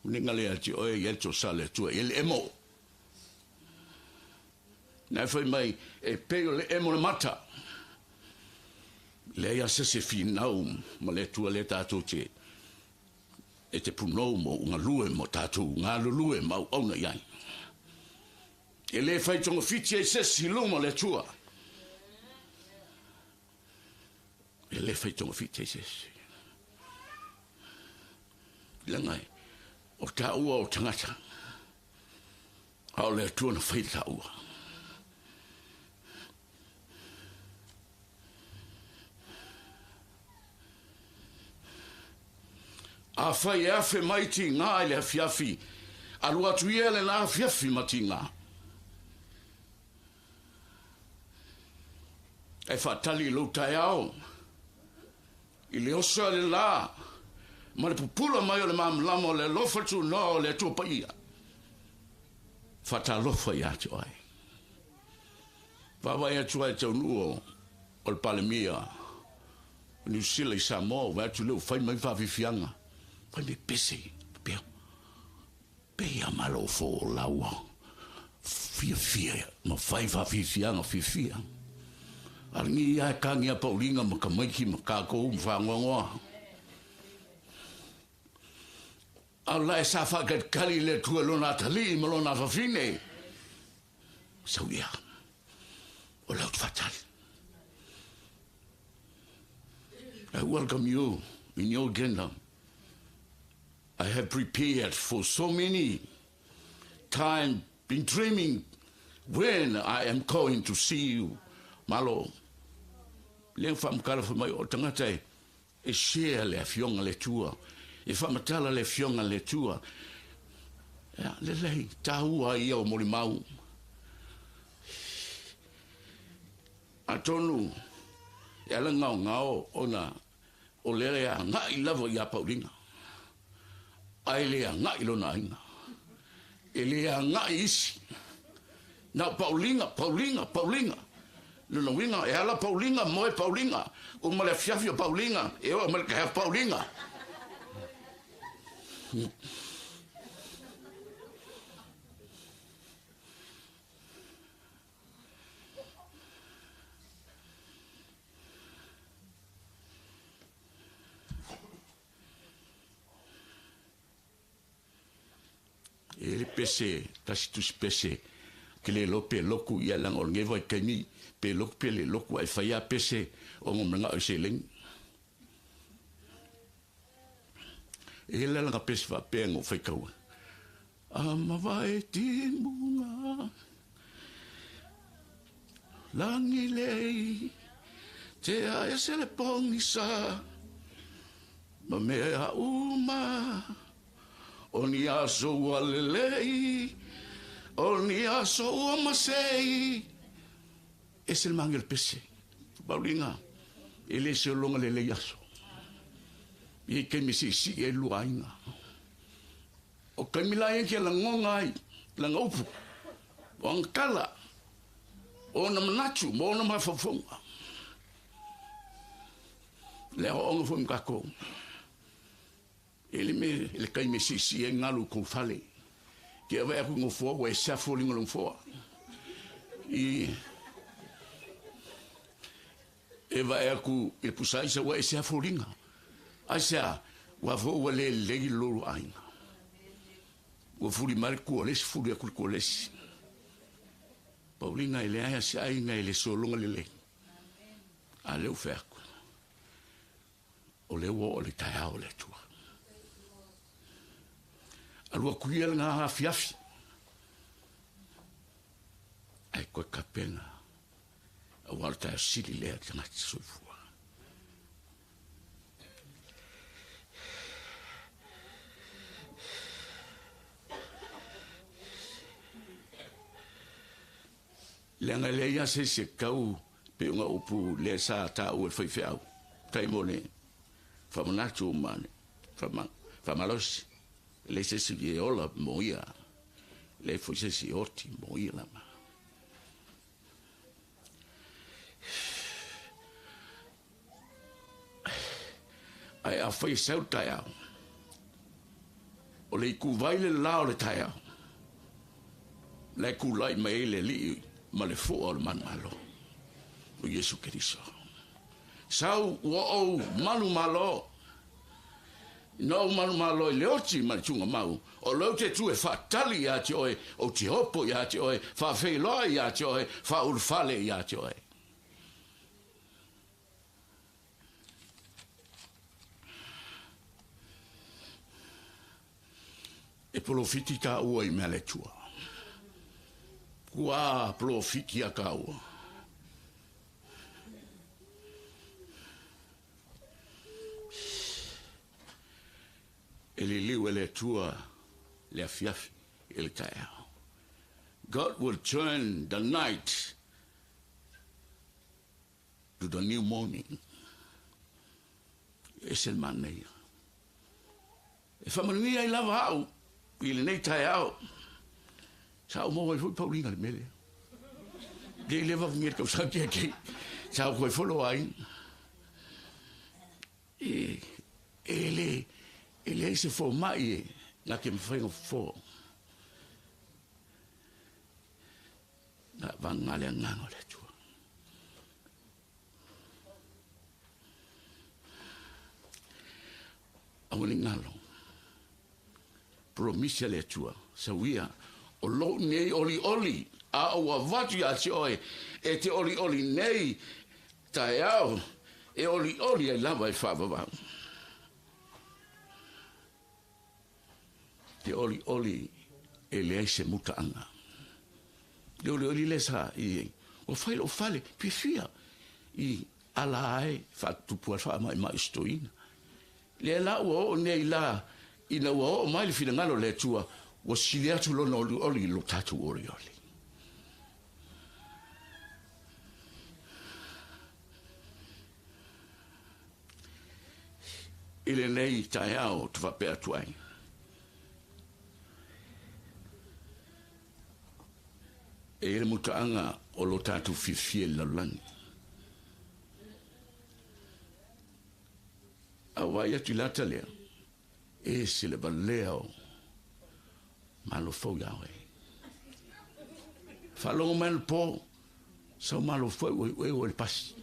Uninga le ati oe i eto sa le tua. Ele emo. Nai fai mai e peo le emo le mata. Le ia se finau ma le tua le tato te. E te punou mo unga lue mo tato. Ngā lue ma auna iai. E le fai tonga fiti e se siluma le tua. E le fai tonga fiti e se si. Langai. O ta ua o tangata. Hao le tua na fai ta ua. A fai e afe mai ti ngā i le afiafi. A lua tuia le na afiafi ma ti ngā. E whatali lo tai au. I le osa le la. Ma le pupula mai o le mamlama o le lofa tu no o le tua pa ia. Whata lofa i ati oai. Wawa e atua e tau nuo o le palemia. New Zealand i Samoa. Wa atu leo whai mai whawhiwhianga. Whai me pese. Peo. Pea Malofou Selau. Fia. Ma whai whawhiwhianga fia. Aringi ia e kangi a paulinga ma ka maiki ma kākou ma whangongoa. Ala e sa whakat kali le tua lona atali ma lona whawhine. Sau ia. O laut whatali. I welcome you in your kingdom. I have prepared for so many time, been dreaming when I am going to see you, Malo. Le whamkara whamai o tangata e share le fionga le tua. E whamatala le fionga le tua. Le lei, tahua ia o mori mau. Atonu, e ala ngao ona o lere a ngai lava ia paulinga. Ai lea ngai lona ainga. E lea ngai isi. Na paulinga. Luna winga, e ala paulinga, moe paulinga. O male fiafia paulinga, e o male kahea paulinga. Ele pese, tasi tu pese, que le lope loku ia lang o ngevo e kaimi, pe loku pe le loku ai faia pese o ngomanga o seleng. Ele langa pese va pengo fai kaua. Ama vai timbunga, langi lei, te aia se le pongisa, ma mea uma, Oni aso ua lelei, oni aso ua masei. E se le mangel pese. Paulinga, ele se longa lelei aso. I ke misi si e luainga. O kai milai ke la ngongai, la ngaupu. O angkala. O na manachu, mo na mafafonga. Le o onga fo mkako. Ele kai me si e ngalu ko fale. Ke ava e ko fo o e sa fo lingo fo. E eva e ku e pusai sa o e sa fo linga. Asa wa fo le lo ai. O furi mal ko le furi ko le. Paulina ele ai sa ai nga ele so longa le. Ale o fer. O le wo o le tai o le tu. Alua kuia nga hafiafi. Ai koe kapena. Awal tayo sili lea ki ngati soifua. Lenga lea se kau pe unga upu le sa ta ua whaiwhiau. Tai mone. Whamanatu umane. Whamalosi. Le se si ola moia. Le fo se si oti moia lama. Ai a whai sau tai au. O le ku vaile lao le tai au. Le ku lai mai le li Malofou o le man malo. O Yesu Keriso. Sau o o malu malo. No malu malo le oti malchunga mau. O lo te tu e fatali ya te oe. O te hopo ya te oe. Fa feiloa ya te oe. Fa urfale ya te oe. E profiti ka ua I mea le tua. Kua profiti a ka ua. E li liu e le tua le afiafi e le tae au. God will turn the night to the new morning. E se maneia. E whamanuia I lava au. I le nei tae au. Sao mo e fui paulinga le mele. Dei leva ngir kau sa kia ki. Sao koe follow ai. Ele se fo mai na ke mwhainga fo. Na vangale ngango le tua. Awani ngalo. Promisia le tua. Sawia. O lo nei oli. A o avatu ya te oe. E te oli nei. Tai au. E oli e lava e whavavau. Te oli e le se mutaanga. Le oli le sa I o fale pifia I ala ai fatupua fa mai stoina. Le la o nei la ina o mai le finangalo le tua o silia tu lo oli lo tatu oli. Ile nei taiao tu va per tuai. E le mutaanga o lo tatu fifie la langi. Awai atu lata lea. E se le baleo Malofou yawe. Falongo man po sa Malofou e o le pasi.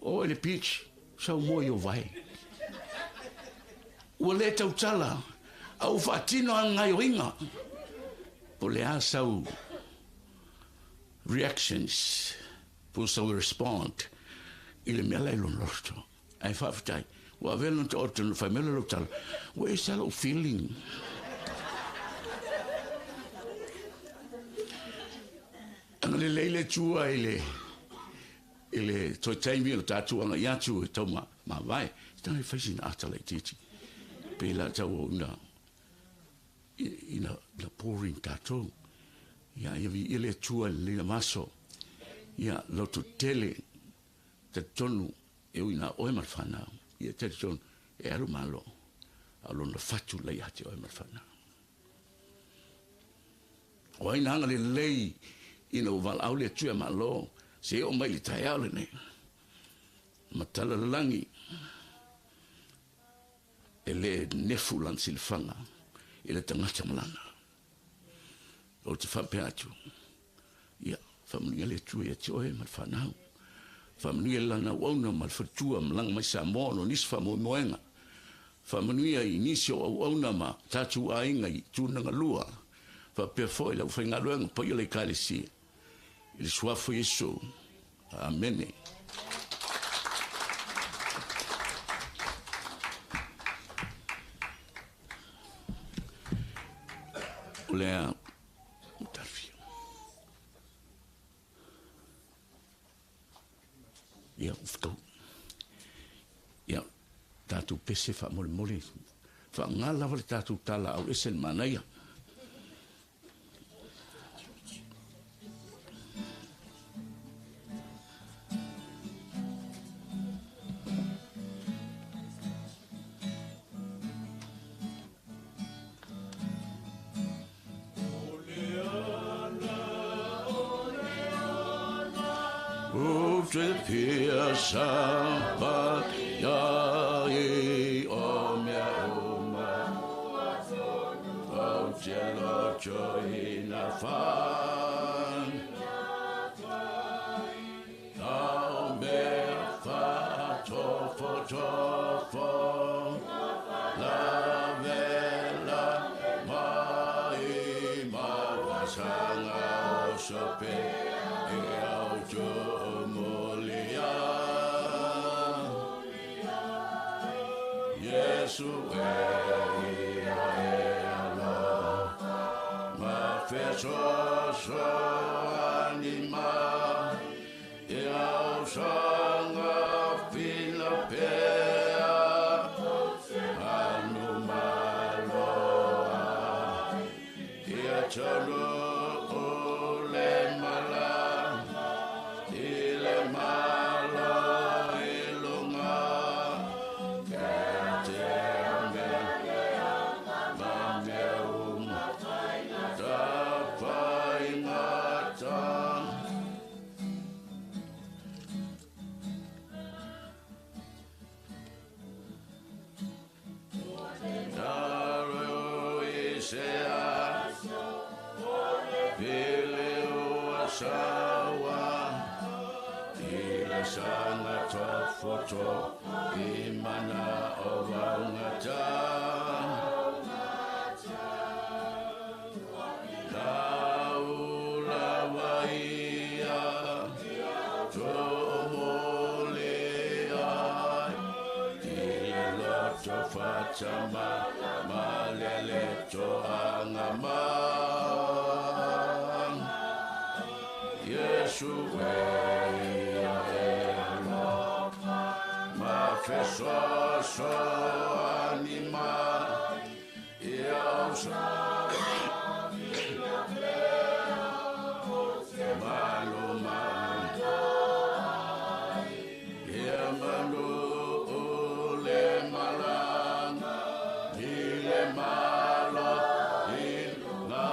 O le pitch sa mo yo vai. O le tau tala au fatino angai ringa. Po le asau reactions po sau respond ile mele lo nostro. Ai fafitai. Wa velo to orto famelo lo tal. We is that feeling. Ang le tua ile to taimi lo tatu anga yatu to ma vai. Sta facing atale titi. Pela tau na ina la pouring tatu. Ya ile tua le maso. Ya lo to tele te tonu e ina o marfana. Ia te son e aru malo alo na fatu le ate o marfana o ina ngale lei ino val au le tu malo se o mai tai ale ne matala langi ele nefulan silfanga ele tangata malanga o te fa peatu ia family le tu e te o marfana Familia lana wauna malfatua malang mai Samoa nis famo moenga. Familia inisio wauna ma tatu ainga I tunanga lua. Fa pe foi la foi ngaluanga po ile kalisi. Il soit fo Yesu. Amen. Lea tarfia. Ia ufto. Ia tatu pese fa mole. Fa ngala vale tatu tala au esen manaya. Pia sapa ya e o mea uma o cielo joy na fan tau me fa tofo la vela mai mawasanga o sope e au jo Yesu e ala ma feso anima e au sanga fina pea anu malo e chalo ole mala ile malo ilunga Sana foto imana ovangata Taula waia Tomolea Tiloto fatama Malele toangama Yesu so anima eu malo le malanga ile malo la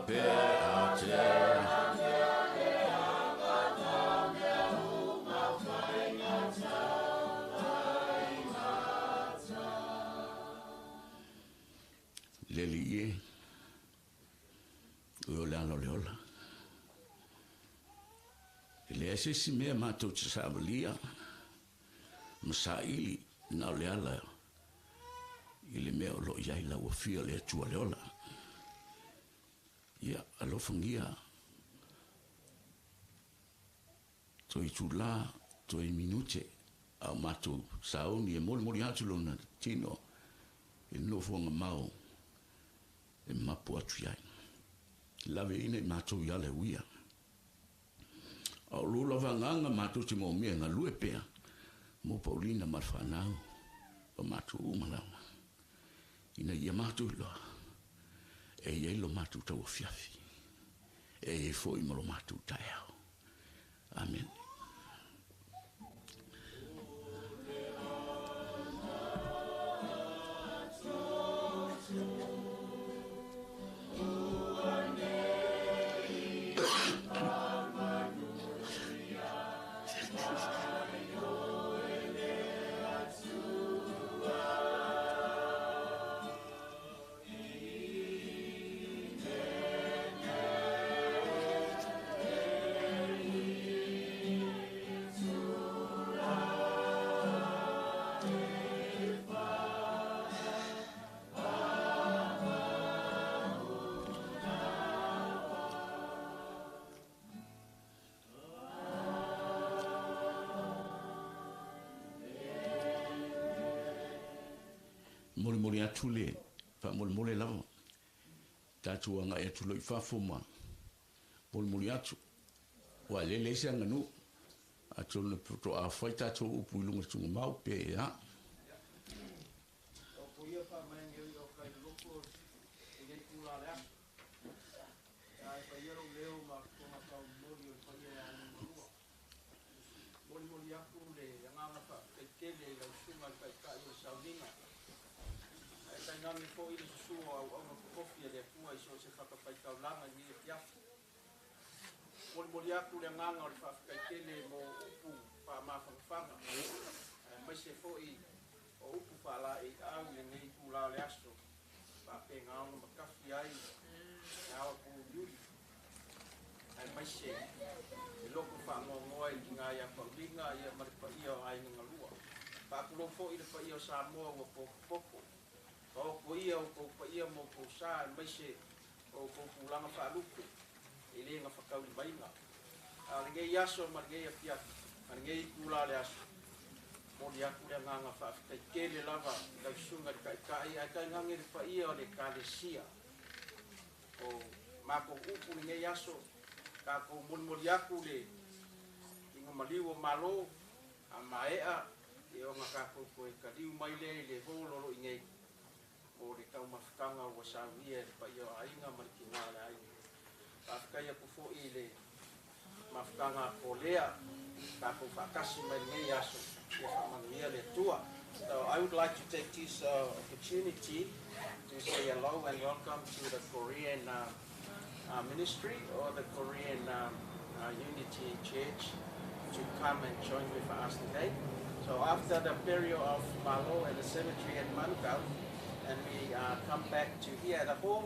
peate Lelie leola le asisi mea matou te savalia masaili na leala i le mea o lo iai lauafia le atua leola ia alofangia toi tula toi minute au matou sauni e moli atu lona tino e nofonga mau e mapu atu iai. Lawe ina i mātou i ale uia. Au lula vanganga mātou te mō mea ngā lue pea. Mō Paulina marwhanau o mātou umalauna. Ina ia mātou loa. E iei lo mātou tau fiafi. E iei fōi malo mātou tai au. Amen. Mole atu le, fa mole lava. Tātua nga e tuloi whawhuma. Pol atu. Wa lele se nganu. Atu na puto a whai tātua upu ilunga tunga mau pe ea. Nani ko i sua au au kofi le tua i so se whakapaitau langa ni e tiafu. Mori aku le nganga o le whakaitele mo upu wha mawhangwhanga. Mai se fo i o upu whala i au le ngei kula le aso. Whape ngā ono makafi ai ngā o pu yuri. Mai se i loko whangongoa i ngā ia paulinga i a maripa ia o aini ngalua. Whakulo fo i le pa ia o Samoa wa poko. O ko ia mo ko sa mai se o ko pulanga fa luku ele nga fa kau mai nga a nge yaso ma nge pia nge kula le aso mo dia ku le nga fa ke le lava la sunga ka ia ka nga nge fa ia le kalesia o ma ko upu nge yaso ka ko mo dia ku le ingo maliwo malo a maea e o nga ka ko ka diu mai le holo nge o le tau mafutanga o sawia le pai o ainga marikina le ainga. Whakaia kufo i le mafutanga o lea, ka ko whakasi mai nei aso, e whamangia le tua. So I would like to take this opportunity to say hello and welcome to the Korean ministry or the Korean Unity Church to come and join with us today. So after the burial of Malo at the cemetery at Manukau, and we come back to here at home,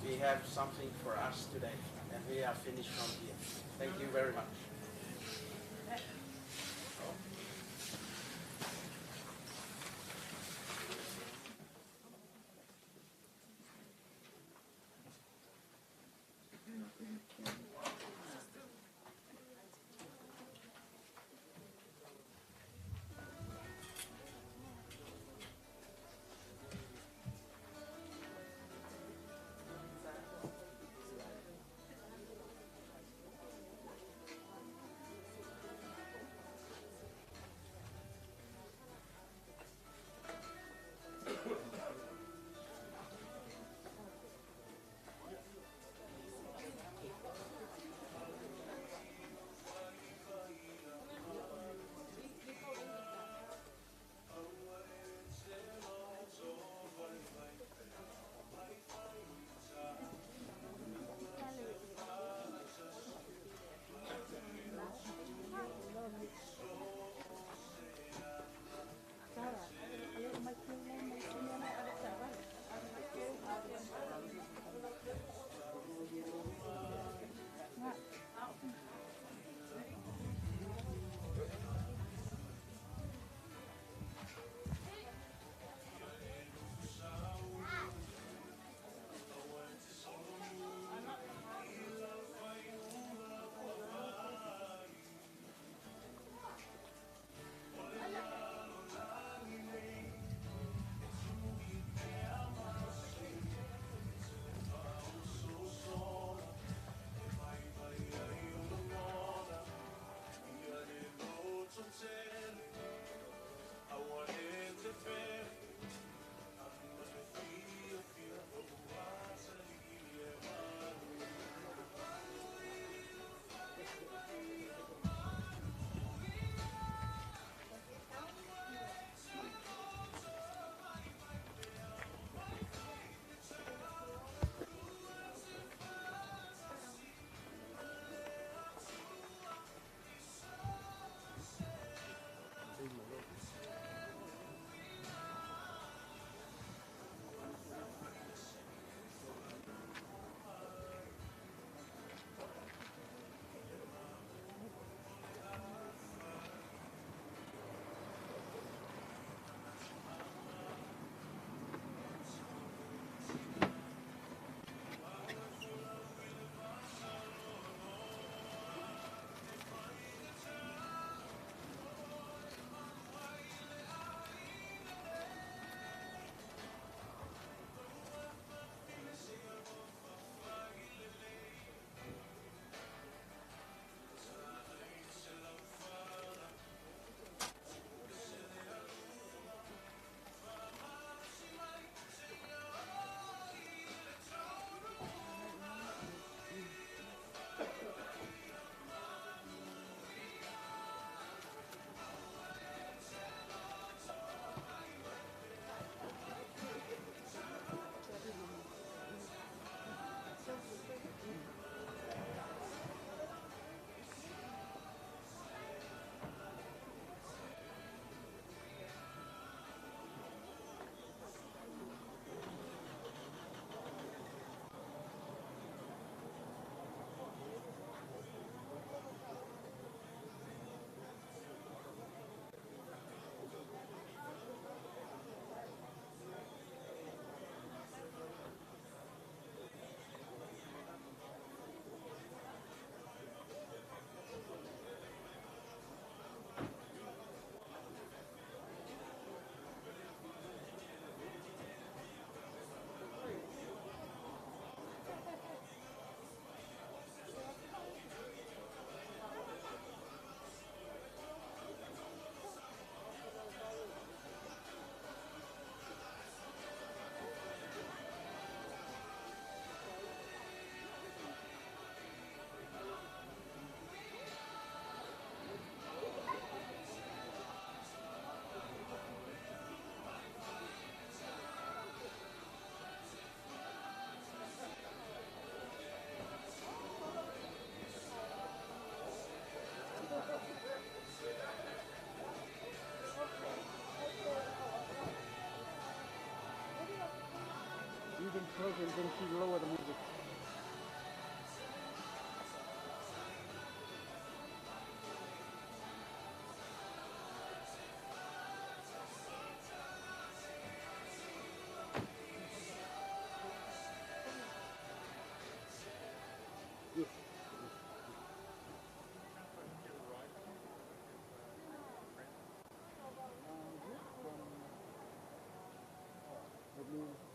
we have something for us today, and we are finished from here. Thank you very much. closer and then she lower the music. Yes.